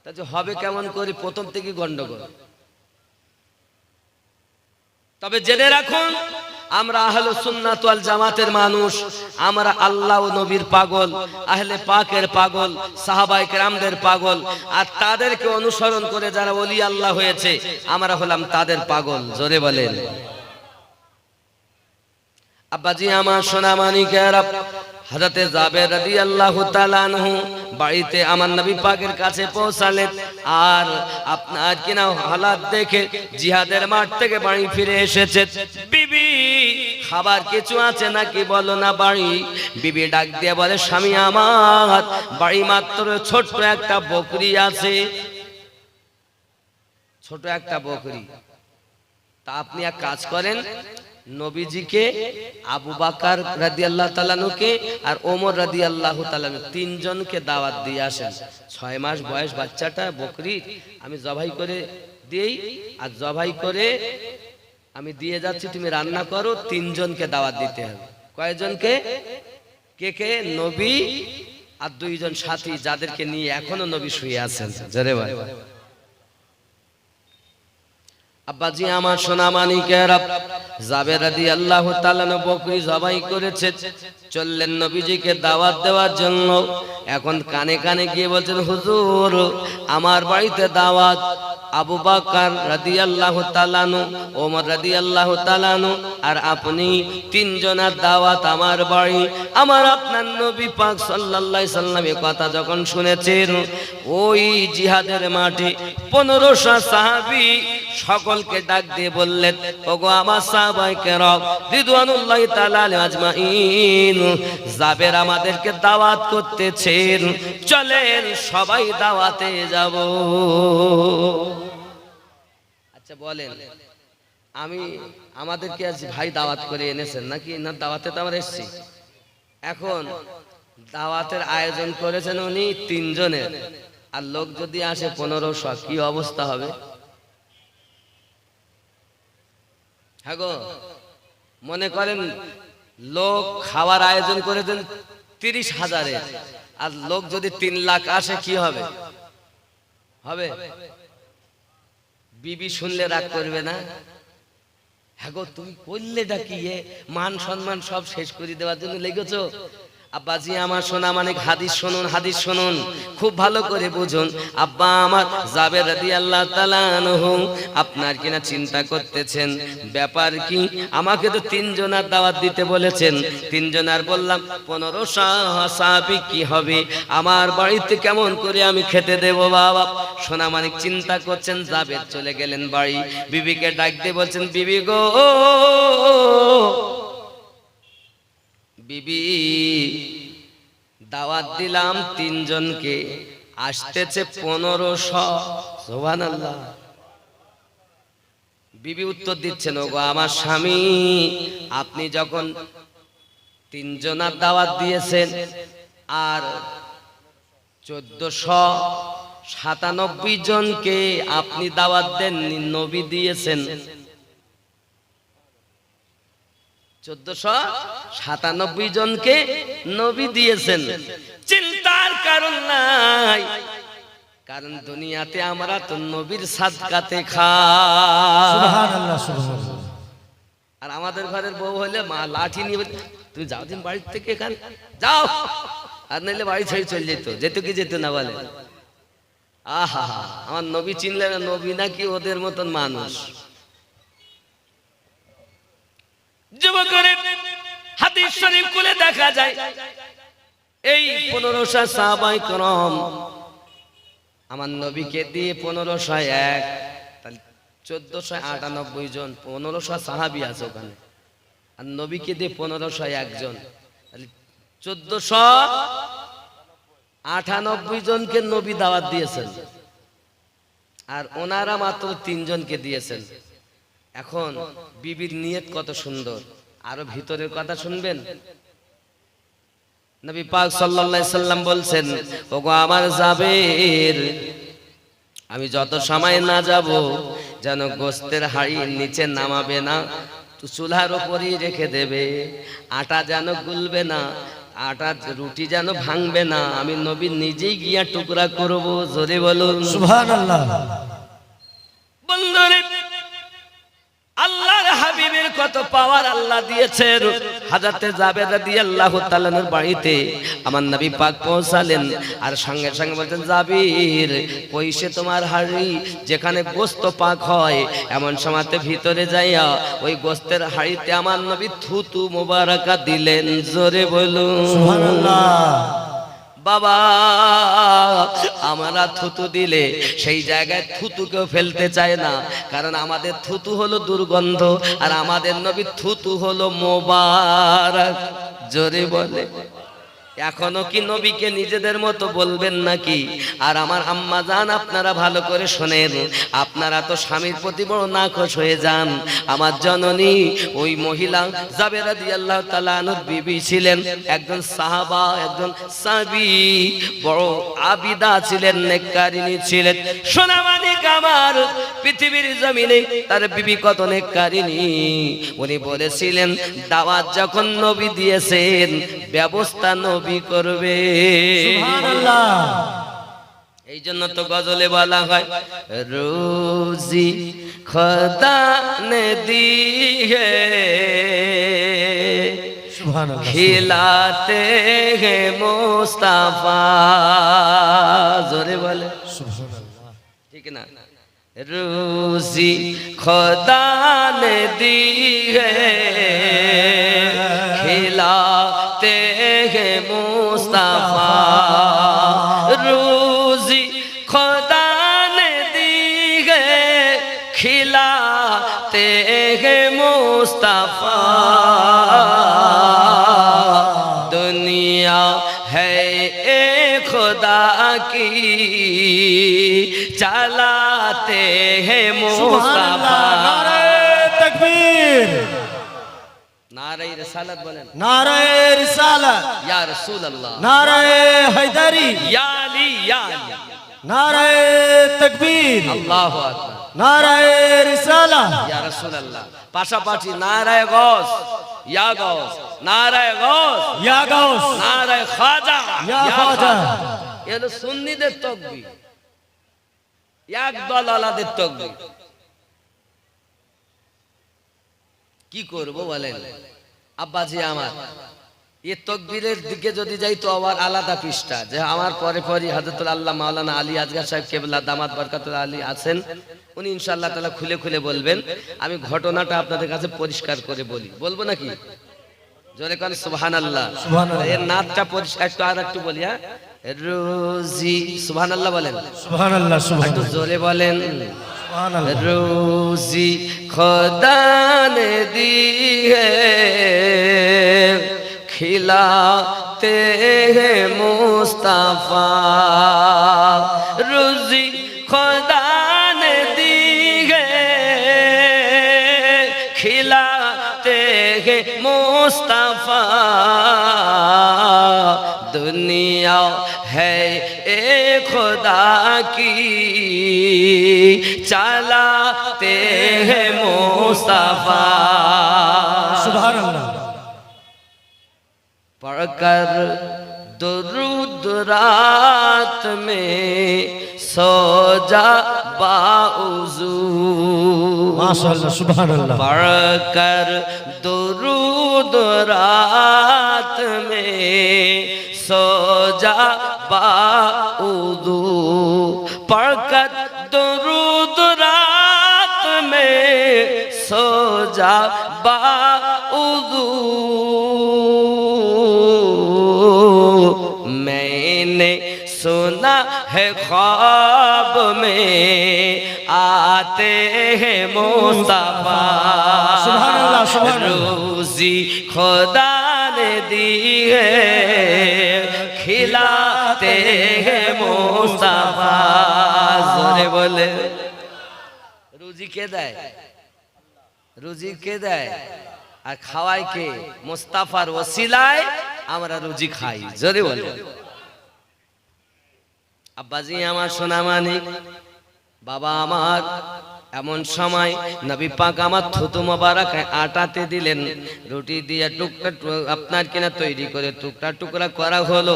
S1: তা যে হবে কেমন করে? প্রথম থেকে গন্ডগোল। তবে জেনে রাখুন, আমরা আহলে সুন্নাত ওয়াল জামাতের মানুষ, আমরা আল্লাহ ও নবীর পাগল, আহলে পাকের পাগল, সাহাবায়ে কেরামদের পাগল, আর তাদেরকে অনুসরণ করে যারা ওলি আল্লাহ হয়েছে, আমরা হলাম তাদের পাগল। জোরে বলেন। আব্বাজি আমার সোনা মানিকেরা, হযরতে জাবের রাদিয়াল্লাহু তাআলা আনহু বাড়িতে আমার নবী পাকের কাছে পৌঁছালেন, আর আপনার কিনা হালাত দেখে জিহাদের মাঠ থেকে বাড়ি ফিরে এসেছে। বিবি, খাবার কিছু আছে নাকি বলো না বাড়ি। বিবি ডাক দিয়ে বলে, স্বামী আমার, বাড়ি মাত্র ছোট্ট একটা বকরি আছে, ছোট একটা বকরি। তা আপনি এক কাজ করেন, নবীজিকে, আবু বকর রাদিয়াল্লাহু তাআলা আনহুকে আর ওমর রাদিয়াল্লাহু তাআলা আনহু, তিনজনকে দাওয়াত দিয়ে আসেন। 6 মাস বয়স বাচ্চাটা বকরি আমি জবাই করে দেই, আর জবাই করে আমি দিয়ে যাচ্ছি, তুমি রান্না করো। তিনজনকে দাওয়াত দিতে হবে। কয়জনকে? কে কে? নবী আর দুইজন সাথী, যাদেরকে নিয়ে এখনো নবী শুয়ে আছেন। জোরে বল। আব্বাজি আমার সোনা মানিকেরা, জাবের রাদিয়াল্লাহু তাআলা বকরি জবাই করেছে, চললেন নবীজিকে দাওয়াত দেওয়ার জন্য। এখন কানে কানে গিয়ে বলছেন, হুজুর আমার বাড়িতে দাওয়াত, আবু বকর রাদিয়াল্লাহু তাআলা আনহু, ওমর রাদিয়াল্লাহু তাআলা আনহু আর আপনি, তিনজনের দাওয়াত আমার বাড়ি। আমার আপনার নবী পাক সাল্লাল্লাহু আলাইহি সাল্লাম এই কথা যখন শুনেছেন, ওই জিহাদের মাঠে 1500 সাহাবী সকলকে ডাক দিয়ে বললেন, ওগো আমার সাহাবায়ে কেরাম রিদওয়ানুল্লাহি তাআলা আলাইহিম আজমাইন, জাবের আমাদেরকে দাওয়াত করতেছেন, চলেন সবাই দাওয়াতে যাব। আচ্ছা বলেন, আমাদেরকে আজ ভাই দাওয়াত করে এনেছেন নাকি? না, দাওয়াতে তো আমরা এসেছি। এখন দাওয়াতের আয়োজন করেছেন উনি তিনজনের, আর লোক যদি আসে 1500, কি অবস্থা হবে? হ্যাঁ গো, মনে করেন লোক খাওয়ার আয়োজন করেছেন 30,000-এর, আর লোক যদি 3 লাখ আসে, কি হবে? হবে? বিবি শুনলে রাগ করবে না? হ্যাঁ গো, তুমি করলে ডাকি, মান সম্মান সব শেষ করে দেওয়ার জন্য লেগেছো? আব্বাজি আমার সোনা মানিক, হাদিস শুনুন, হাদিস শুনুন, খুব ভালো করে বুঝুন। আব্বা আমার জাবের রাদিয়াল্লাহু তাআলা আনহু আপনার কিনা চিন্তা করতেছেন, ব্যাপার কি? আমাকে তো তিনজনের দাওয়াত দিতে বলেছেন, তিনজনের বললাম 1500 সাহাবী, কি হবে আমার বাড়িতে, কেমন করে আমি খেতে দেব বাবা? সোনা মানিক চিন্তা করছেন। জাবের চলে গেলেন বাড়ি, বিবিকে ডাক দিয়ে বলছেন, বিবি গো, বিবি দাওয়াত দিলাম তিনজনকে, আসতেছে 1500। সুবহানাল্লাহ। বিবি উত্তর দিচ্ছেন, ওগো আমার স্বামী, আপনি যখন তিনজনের দাওয়াত দিয়েছেন আর 1497 জনকে আপনি দাওয়াত দেননি, নবী দিয়েছেন। 1497 জনকে নবী দিয়েছেন। চিন্তার কারণ নাই, কারণ দুনিয়াতে আমরা তো নবীর সাদকাতে খাই।
S2: সুবহানাল্লাহ, সুবহানাল্লাহ।
S1: আর আমাদের ঘরের বউ হলে মা লাঠি নিয়ে বলছে, তুমি যাও দিন বাড়ির থেকে, এখানে যাও, আর নাইলে বাড়ি ছেড়ে চলে যেত কি যেত না বলে। আহা, আমার নবী চিনলে না, নবী নাকি ওদের মতন মানুষ। যুবকরে হাদিস শরীফ খুলে দেখা যায় এই 1500 সাহাবায়ে کرام আমার নবীকে দিয়ে 1501, তাহলে 1498 জন, 1500 সাহাবী আছে ওখানে, আর নবীকে দিয়ে 1501 জন, তাহলে 1498 জনকে নবী দাওয়াত দিয়েছেন, আর ওনারা মাত্র 3 জনকে দিয়েছেন। এখন বিবির নিয়ত কত সুন্দর, আরো ভিতরের কথা শুনবেন। নবী পাক সাল্লাল্লাহু আলাইহি সাল্লাম বলছেন, ওগো আমার জাবের, আমি যত সময় না যাব যেন গোস্তের হাড়ি নিচে নামাবে না, তো চুলার উপরই রেখে দেবে, আটা যেন গুলবে না, আটা রুটি যেন ভাঙবে না, আমি নবী নিজেই গিয়া টুকরা করব। জোরে বলুন
S2: সুবহানাল্লাহ।
S1: বন্ধুরে, আল্লাহর হাবিবের কত পাওয়ার আল্লাহ দিয়েছেন। হযরতে জাবের রাদিয়াল্লাহু তাআলার বাড়িতে আমার নবী পাক পৌঁছালেন, আর সঙ্গে সঙ্গে বলতেন, জাবির কইসে তোমার হাড়ি, যেখানে গোশত পাক হয় এমন সময়তে ভিতরে যাইয়া ওই গোশতের হাড়িতে আমার নবী থুতু মোবারকা দিলেন। জোরে বলুন
S2: সুবহানাল্লাহ।
S1: বাবা, আমরা থুতু দিলে সেই জায়গায় থুতুকেও ফেলতে চায় না, কারণ আমাদের থুতু হলো দুর্গন্ধ, আর আমাদের নবী থুতু হলো মোবারক। জোরে বলে, এখনো কি নবীকে নিজেদের মতো বলবেন নাকি? আর আমার আম্মা জান, আপনারা ভালো করে শোনেন, আপনারা তো স্বামীর প্রতি বড় নাখোশ হয়ে যান। আমার জননী ওই মহিলা জাবের রাদিয়াল্লাহু তাআলা আনহার বিবি ছিলেন, একজন সাহাবা, একজন সাবি, বড় আবিদা ছিলেন, নেককারিনী ছিলেন। সোনামানিক আমার, পৃথিবীর জমিনে তার বিবি কত নেককারিনী। উনি বলেছিলেন, দাওয়াত যখন নবী দিয়েছেন, ব্যবস্থা নবী করবে।
S2: সুবহানাল্লাহ।
S1: এই জন্য তো গজলে বলা হয়, রোজি খোদা নে দি হে
S2: সুবহানাল্লাহ।
S1: খিলাতে হে মুস্তাফা। জোরে বলে
S2: সুবহানাল্লাহ।
S1: ঠিক না? রোজি খোদা নে দি হে খিলাতে হে মুস্তাফা। রোজি খোদা নে দি হে খিলাতে হে মুস্তাফা। दुनिया है ए खुदा की, चलाते हैं मुस्तफा।
S2: नारे तकबीर,
S1: नारे रिसालत बोलें,
S2: नारे रिसालत,
S1: या रसूल अल्लाह,
S2: नारे हैदरी,
S1: या अली, या अली,
S2: नारे तकबीर,
S1: अल्लाहु আকবার,
S2: नारे रिसाला,
S1: या रसूल अल्लाह। পাশাপাশি নারায়ে গৌস, ইয়া গৌস, নারায়ে গৌস,
S2: या गौस,
S1: নারায়ে খাজা,
S2: या ख्वाजा।
S1: এলো সুন্নিদের তাকবীর, একদল আলাদের তাকবীর। কি করব বলেন আব্বাজি আমার? এই তাকবীরের দিকে যদি যাই তো আবার আলাদা পৃষ্ঠা, যে আমার পরে পরে হযরতুল আল্লাহ মাওলানা আলী আজগার সাহেব কেবলা দামাত বরকাতুল আলী আছেন, উনি ইনশাআল্লাহ তাআলা খুলে খুলে বলবেন। আমি ঘটনাটা আপনাদের কাছে পরিষ্কার করে বলি, বলবো নাকি? জোরে কোন সুবহানাল্লাহ।
S2: সুবহানাল্লাহ।
S1: এর নাতটা পরিষ্কার একটু আর একটু বলি। হ্যাঁ, রোজি সুবহানাল্লাহ বলেন,
S2: সুবহানাল্লাহ,
S1: একটু
S2: সুবহানাল্লাহ,
S1: জোরে বলেন।
S2: সুবহানাল্লাহ।
S1: रोजी खुदा ने दी है खिलाते हैं मुस्तफा। रोजी खुदा ने दी है खिलाते हैं मुस्तफा। दुनिया है ए खुदा की, चलाते हैं मुस्तफा।
S2: सुभानअल्लाह।
S1: पढ़कर दुरूद रात में सो जा बाउज़ू।
S2: माशाअल्लाह सुभान अल्लाह
S1: पढ़कर दुरूद रात में सो जा बाउदू पढ़कर दुरूद रात में सो जा बाउदू मैंने सुना है ख्वाब में आते हैं मुस्तफा
S2: सुभान अल्लाह सुभान अल्लाह
S1: रोजी खुदा ने दी है खिलाते हैं मुस्तफा जोरे बोले রুজি কে দেয় রুজি কে দেয় আর খাওয়ায় কে মুস্তাফার ওসিলায় আমরা রুজি খাই জোরে বলে আব্বাজি আমার সোনা মানিক বাবা আমার এমন সময় নবী পাক আমার থুতু মোবারক আটাতে দিলেন রুটি দিয়ে টুকরা আপনার কিনা তৈরি করে টুকরা টুকরা করা হলো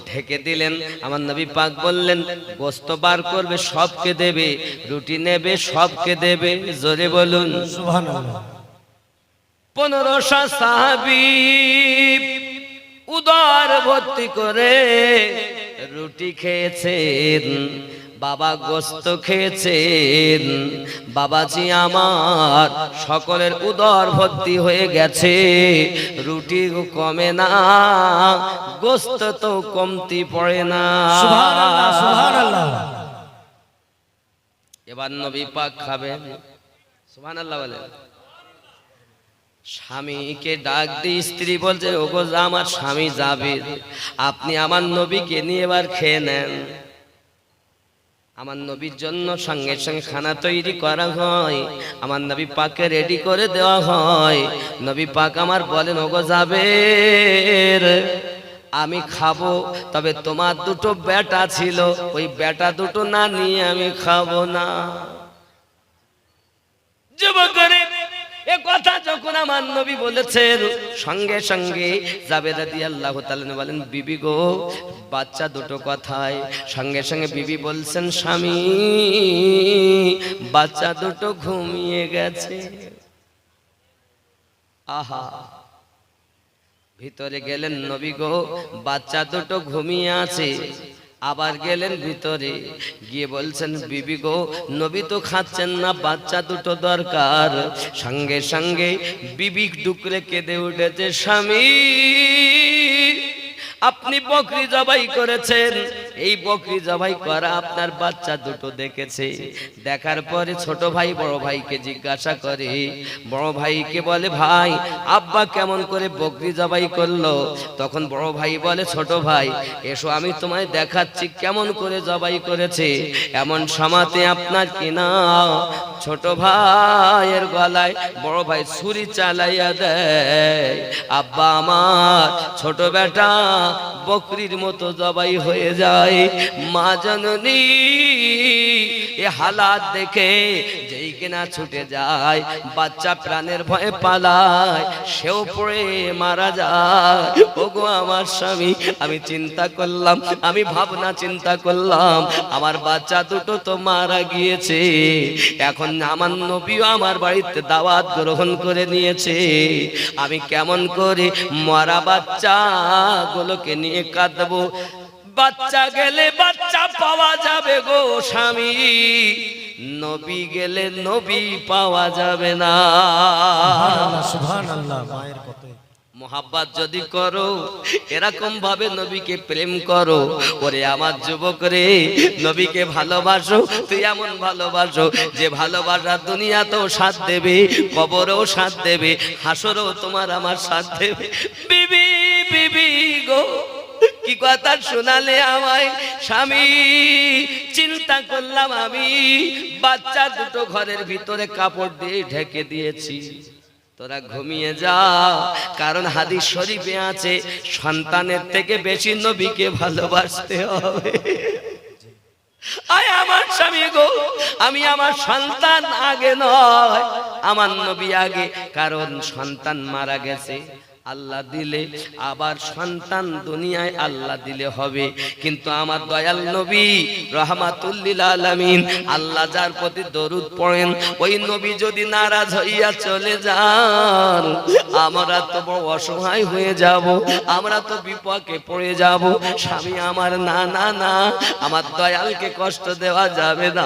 S1: ঢেকে দিলেন আমার নবী পাক বললেন গোশত বার করবে সবকে দেবে রুটি নেবে সবকে দেবে জোরে বলুন
S2: सुभान अल्लाह
S1: 1500 সাহাবী উদার ভর্তি করে রুটি খেয়েছেন বাবা গোশত খেয়েছেন বাবাজি আমার সকলের উদর ভর্তি হয়ে গেছে রুটি কমে না গোশত তো কমতি পড়ে না
S2: सुभान अल्लाह सुभान अल्लाह
S1: এবার নবী পাক খাবেন সুবহানাল্লাহ বলে স্বামীকে ডাক দিয়ে স্ত্রী বলছে ওগো আমার স্বামী যাবে আপনি আমার নবীকে নিয়ে এবার খেয়ে নেন আমার নবীর জন্য সঙ্গে সঙ্গে খানা তৈরি করা হয় আমার নবী পাককে রেডি করে দেওয়া হয় নবী পাক আমার বলেন ওগো যাবে আমি খাবো তবে তোমার দুটো বেটা ছিল ওই বেটা দুটো না নিয়ে আমি খাবো না যুবকরে এ কথা যখন আমার নবী বলেছেন সঙ্গে সঙ্গে জাবের রাদিয়াল্লাহু তাআলা বলেন বিবি গো বাচ্চা দুটো কথায় সঙ্গে সঙ্গে বিবি বলছেন স্বামী বাচ্চা দুটো ঘুমিয়ে গেছে আহা ভিতরে গেলেন নবী গো বাচ্চা দুটো ঘুমিয়ে আছে আবার গেলেন ভিতরে গিয়ে বলছেন বিবি গো নবী তো খাচ্ছেন না বাচ্চা দুটো দরকার সঙ্গে সঙ্গে বিবি ডুকরে কেঁদে উঠেছে স্বামী আপনি বকরি জবাই করেছেন এই বকরি জবাই করা আপনার বাচ্চা দুটো দেখেছে দেখার পরে ছোট ভাই বড় ভাইকে জিজ্ঞাসা করে বড় ভাইকে বলে ভাই আব্বা কেমন করে বকরি জবাই করলো তখন বড় ভাই বলে ছোট ভাই এসো আমি তোমায় দেখাচ্ছি কেমন করে জবাই করেছে এমন সমাতে আপনার কিনা ছোট ভাইয়ের গলায় বড় ভাই ছুরি চালাইয়া দেয় আব্বা আমার ছোট বেটা বকরির মতো জবাই হয়ে যায় মা জননী এ হালাত দেখে যেই কিনা ছুটে যায় বাচ্চা প্রাণের ভয়ে পালায় সেও পড়ে মারা যায় ওগো আমার স্বামী আমি চিন্তা করলাম আমি ভাবনা চিন্তা করলাম আমার বাচ্চা দুটো তো মারা গিয়েছে এখন আমার নবীও আমার বাড়িতে দাওয়াত গ্রহণ করে নিয়েছে আমি কেমন করে মরা বাচ্চা গুলোকে নিয়ে কাঁদবো বাচ্চা গেলে বাচ্চা পাওয়া যাবে গো স্বামী নবী গেলে নবী পাওয়া যাবে না
S2: সুবহান আল্লাহ মায়ের কত
S1: মোহাব্বত যদি করো এরকম ভাবে নবীকে প্রেম করো ওরে আমার যুবক রে নবীকে ভালোবাসো তুই এমন ভালোবাসো যে ভালোবাসা দুনিয়াতেও সাথ দেবে কবরেও সাথ দেবে হাসরেও তোমার আমার সাথ দেবে বিবি বিবি গো কি কথা শোনালে আমায় স্বামী চিন্তা করলাম আমি বাচ্চা দুটো ঘরের ভিতরে কাপড় দিয়ে ঢেকে দিয়েছি তোরা ঘুমিয়ে যা কারণ হাদিস শরীফে আছে সন্তানের থেকে বেশি নবীকে ভালোবাসতে হবে আয় আমার স্বামী গো আমি আমার সন্তান আগে নয় আমার নবী আগে কারণ সন্তান মারা গেছে আল্লাহ দিলে আবার সন্তান দুনিয়ায় আল্লাহ দিলে হবে, কিন্তু আমার দয়াল নবী রাহমাতুল লিল আলামিন আল্লাহ যার প্রতি দরুদ পড়েন ওই নবী যদি নারাজ হইয়া চলে যান আমরা তো বড় অসহায় হয়ে যাব, আমরা তো বিপদে পড়ে যাব। স্বামী আমার না না না, আমার দয়ালকে কষ্ট দেওয়া যাবে না,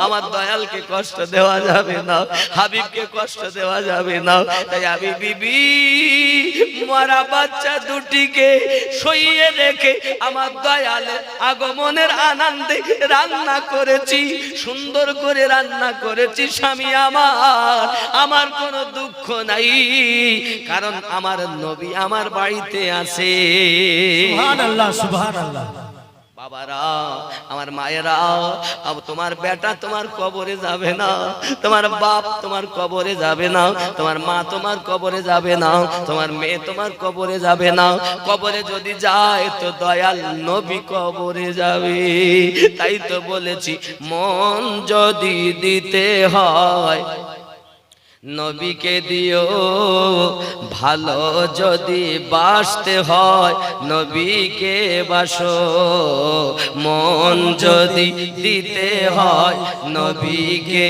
S1: আমার দয়ালকে কষ্ট দেওয়া যাবে না, হাবিবকে কষ্ট দেওয়া যাবে না। তাই আমি বিবি মরা বাচ্চা দুটিকে সইয়ে রেখে আমার দয়ালের আগমনের আনন্দে রান্না করেছি, সুন্দর করে রান্না করেছি। স্বামী আমার কোনো দুঃখ নাই, কারণ আমার নবী আমার বাড়িতে আছে।
S2: সুবহানাল্লাহ সুবহানাল্লাহ।
S1: বাবারা, আমার মায়েরা, তোমার বেটা তোমার কবরে যাবে না, তোমার বাপ তোমার কবরে যাবে না, তোমার মা তোমার কবরে যাবে না, তোমার মেয়ে তোমার কবরে যাবে না। কবরে যদি যায় তো দয়াল নবী কবরে যাবে। তাই তো বলেছি মন যদি দিতে হয় নবীকে দিও, ভালো যদি বাসতে হয় নবীকে বাসো। মন যদি দিতে হয় নবীকে,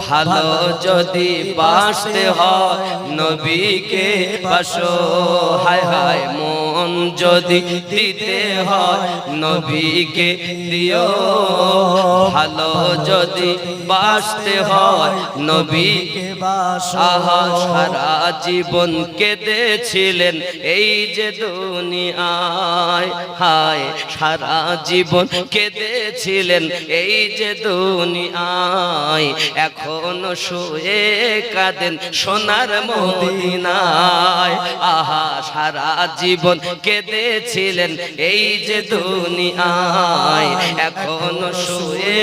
S1: ভালো যদি বাসতে হয় নবীকে বাসো। হায় হায় মন যদি দিতে হয় নবীকে দিও, ভালো যদি বাসতে হয় নবীকে বাসো। আহা সারা জীবন কেঁদেছিলেন এই যে দুনিয়ায়, হায় সারা জীবন কেঁদেছিলেন এই যে দুনিয়ায়, এখনো শুয়ে কাঁদেন সোনার মদিনায়। আহা সারা জীবন কেঁদেছিলেন এই যে দুনিয়ায়, এখনো শুয়ে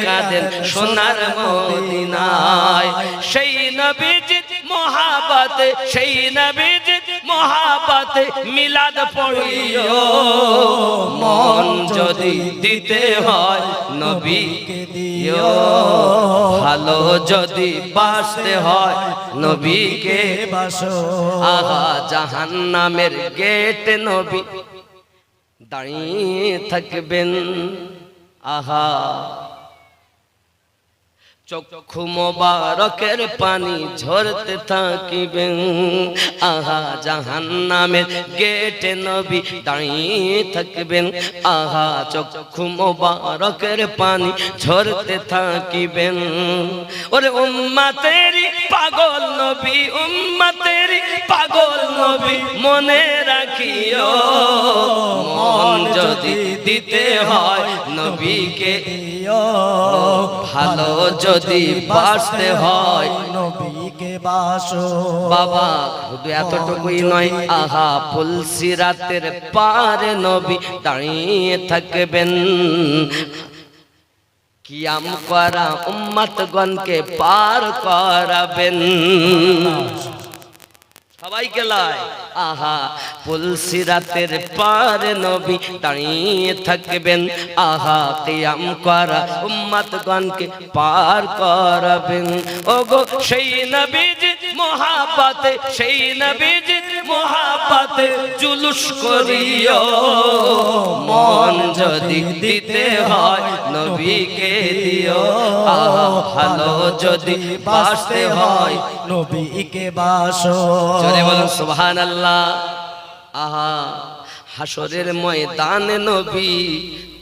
S1: কাঁদেন সোনার মদিনায়। সেই নবীজির মহাব্বতে, সেই নবীজির মহাব্বতে মিলাদ পড়িও। মন যদি দিতে হয় নবীকে দিও, ভালো যদি বাসতে হয় নবীকে বাসো। আহা জাহান্নামের গেটে নবী দাঁড়িয়ে থাকবেন, আহা চক্ষু মোবারকের পানি ঝরতে থাকিবেন। আহা জাহান্নামের গেটে নবী দাঁড়িয়ে থাকবেন, আহা চক্ষু মোবারকের পানি ঝরতে থাকিবেন। ওরে উম্মতেরি পাগল নবী, উম্মতেরি পাগল নবী মনে রাখিও। মন যদি দিতে হয় নবীকে দিও, ভালো যদি বাসতে হয় নবীকে বাসো। বাবা শুধু এতটুকুই নয়, আহা ফুলসিরাতের পারে নবী দাঁড়িয়ে থাকবেন, কিয়াম করা উম্মতগণকে পার করাবেন। সবাইকে লাই, আহা ফুলসিরাতের পারে নবী দাঁড়িয়ে থাকবেন, আহা কিয়াম করা উম্মতগণকে পার করাবেন। ওগো সেই নবীজির মহাব্বতে, সেই নবীজির মহাব্বতে জুলুস করিও। মন যদি দিতে হয় নবীকে দিও, আহা ভালো যদি বাসতে হয় নবীকে বাসো। জোরে বলুন সুবহানাল্লাহ। আহা হাসরের ময়দানে নবী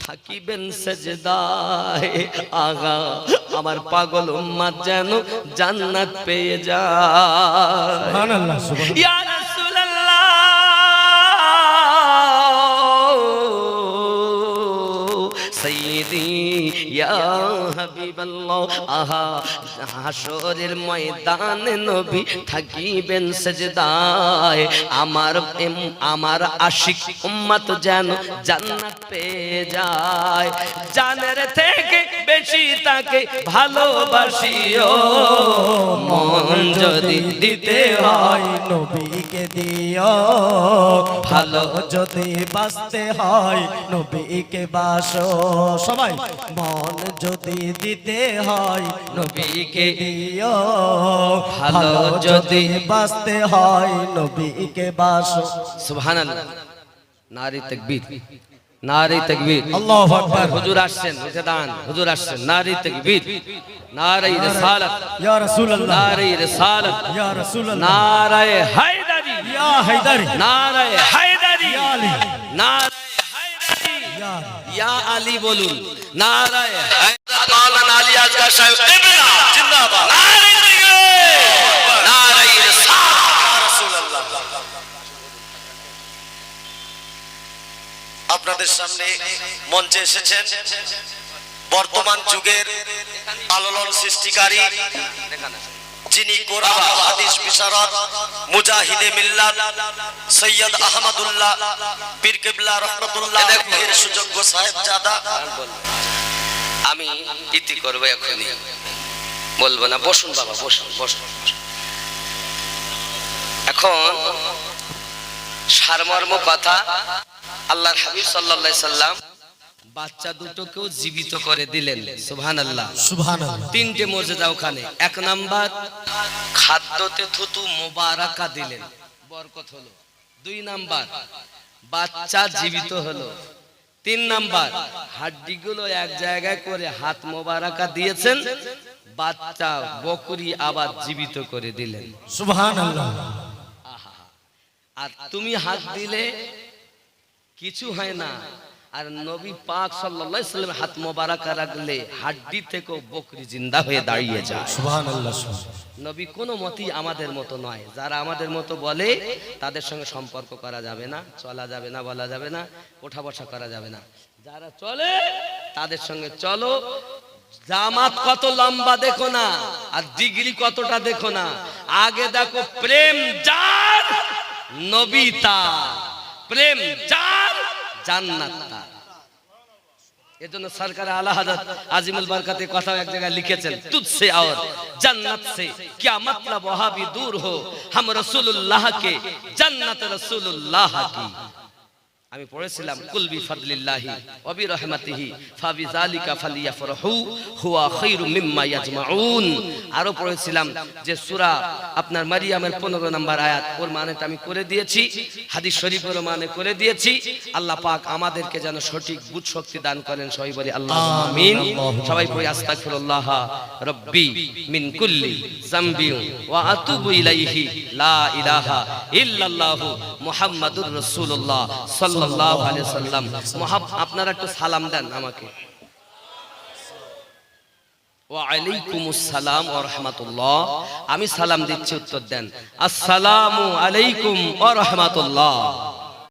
S1: থাকিবেন সেজদায়, আগা আমার পাগল উম্মত যেন জান্নাত পেয়ে যায়।
S2: সুবহানাল্লাহ সুবহানাল্লাহ।
S1: ইয়া রাসূলুল্লাহ, সাইয়্যিদি ইয়া হাবিবাল্লাহ। আহা হাসরের ময়দানে নবী থাকিবেন সেজদায়, আমার আশিক উম্মত যেন জান্নাত পেয়ে যায়। জানের থেকে বেশি তাকে ভালোবাসিও, মন যদি দিতে হয় নবীকে
S2: নবীকে দিও ভালো যদি বাঁচতে হয় নবীকে বাসো সবাই মন যদি দিতে হয় নবীকে দিও ভালো যদি বাঁচতে হয় নবীকে বাসো
S1: সুবহানাল্লাহ নারী তাকবীর নারী তাকবীর
S2: আল্লাহু আকবার
S1: হুজুর আসছেন উঠে দাঁড়ান হুজুর আসছেন নারী তাকবীর নারী রিসালাত
S2: ইয়া রাসূলুল্লাহ
S1: নারী রিসালাত
S2: ইয়া রাসূলুল্লাহ
S1: নারায়ে হায়দারি
S2: ইয়া হায়দারি
S1: নারায়ে হায়দারি
S2: ইয়া আলী
S1: নারায়ে হায়দারি
S2: ইয়া
S1: ইয়া আলী বলুন নারায়ে হায়দার মাওলানা আলী আজগার সাহেব কিবলা জিন্দাবাদ নারী তাকবীর নারায়ে রিসালাত ইয়া রাসূলুল্লাহ
S4: আপনাদের সামনে মঞ্চে এসেছেন বর্তমান যুগের আলোড়ন সৃষ্টিকারী যিনি কোরআন ও হাদিস বিশারদ মুজাহিদে মিল্লাত সৈয়দ আহমদুল্লাহ পীর কিবলা রাহমাতুল্লাহ এর সুযোগ্য সাহেবজাদা।
S1: আমি ইতি করব এখনই বলবো না বসুন বাবা বসুন বসুন এখন সারমর্ম কথা আল্লাহর হাবিব সাল্লাল্লাহু আলাইহি সাল্লাম বাচ্চা দুটোকেও জীবিত করে দিলেন সুবহানাল্লাহ
S2: সুবহানাল্লাহ
S1: তিনটে মুজিজা ওখানে এক নাম্বার খাদ্যতে থুতু মোবারকা দিলেন বরকত হলো দুই নাম্বার বাচ্চা জীবিত হলো তিন নাম্বার হাড্ডিগুলো এক জায়গায় করে হাত মোবারকা দিয়েছেন বাচ্চা বকরি আবার জীবিত করে দিলেন
S2: সুবহানাল্লাহ
S1: আর তুমি হাত দিলে কিছু হয় না আর নবী পাক সাল্লাল্লাহু আলাইহি সাল্লাম হাত মোবারকা রাখলে হাড্ডি থেকেও বকরি জিন্দা হয়ে দাঁড়িয়ে যায়
S2: সুবহানাল্লাহ
S1: নবী কোনো মতেই আমাদের মতো নয় যারা আমাদের মতো বলে তাদের সঙ্গে সম্পর্ক করা যাবে না চলা যাবে না বলা যাবে না ওঠা বসা করা যাবে না যারা চলে তাদের সঙ্গে চলো জামাত কত লম্বা দেখো না আর ডিগ্রি কতটা দেখো না আগে দেখো প্রেম যার নবী তার প্রেম যার জান্নাত তার এজন্য সরকার আলা হযরত আজিমুল বরকতে কথা এক জায়গায় লিখেছেন তুঝসে और जन्नत से क्या मतलब वहां भी दूर हो हम रसूलुल्लाह के जन्नत रसूलुल्लाह की আমি পড়েছিলাম কুল বি ফাদলিল্লাহি ওয়া বি রাহমাতিহি ফাবিযালিকা ফালিয়াফরাহু হুয়া খায়রুম মিম্মা ইয়াজমাউন আরো পড়েছিলাম যে সূরা আপনার মারিয়ামের 15 নম্বর আয়াত ওর মানেটা আমি করে দিয়েছি হাদিস শরীফের মানে করে দিয়েছি আল্লাহ পাক আমাদেরকে যেন সঠিক বুঝ শক্তি দান করেন সবাই বলি আল্লাহুম্মা আমিন সবাই পড়ি আস্তাগফিরুল্লাহ রাব্বি মিন কুল্লি যামবি ওয়া আতুবু ইলাইহি লা ইলাহা ইল্লাল্লাহু মুহাম্মাদুর রাসূলুল্লাহ সাল্লাল্লাহু আলাইহি সাল্লাম আপনারা একটু সালাম দেন আমাকে ওয়া আলাইকুমুস সালাম ওয়া রাহমাতুল্লাহ আমি সালাম দিচ্ছি উত্তর দেন আসসালামু আলাইকুম ওয়া রাহমাতুল্লাহ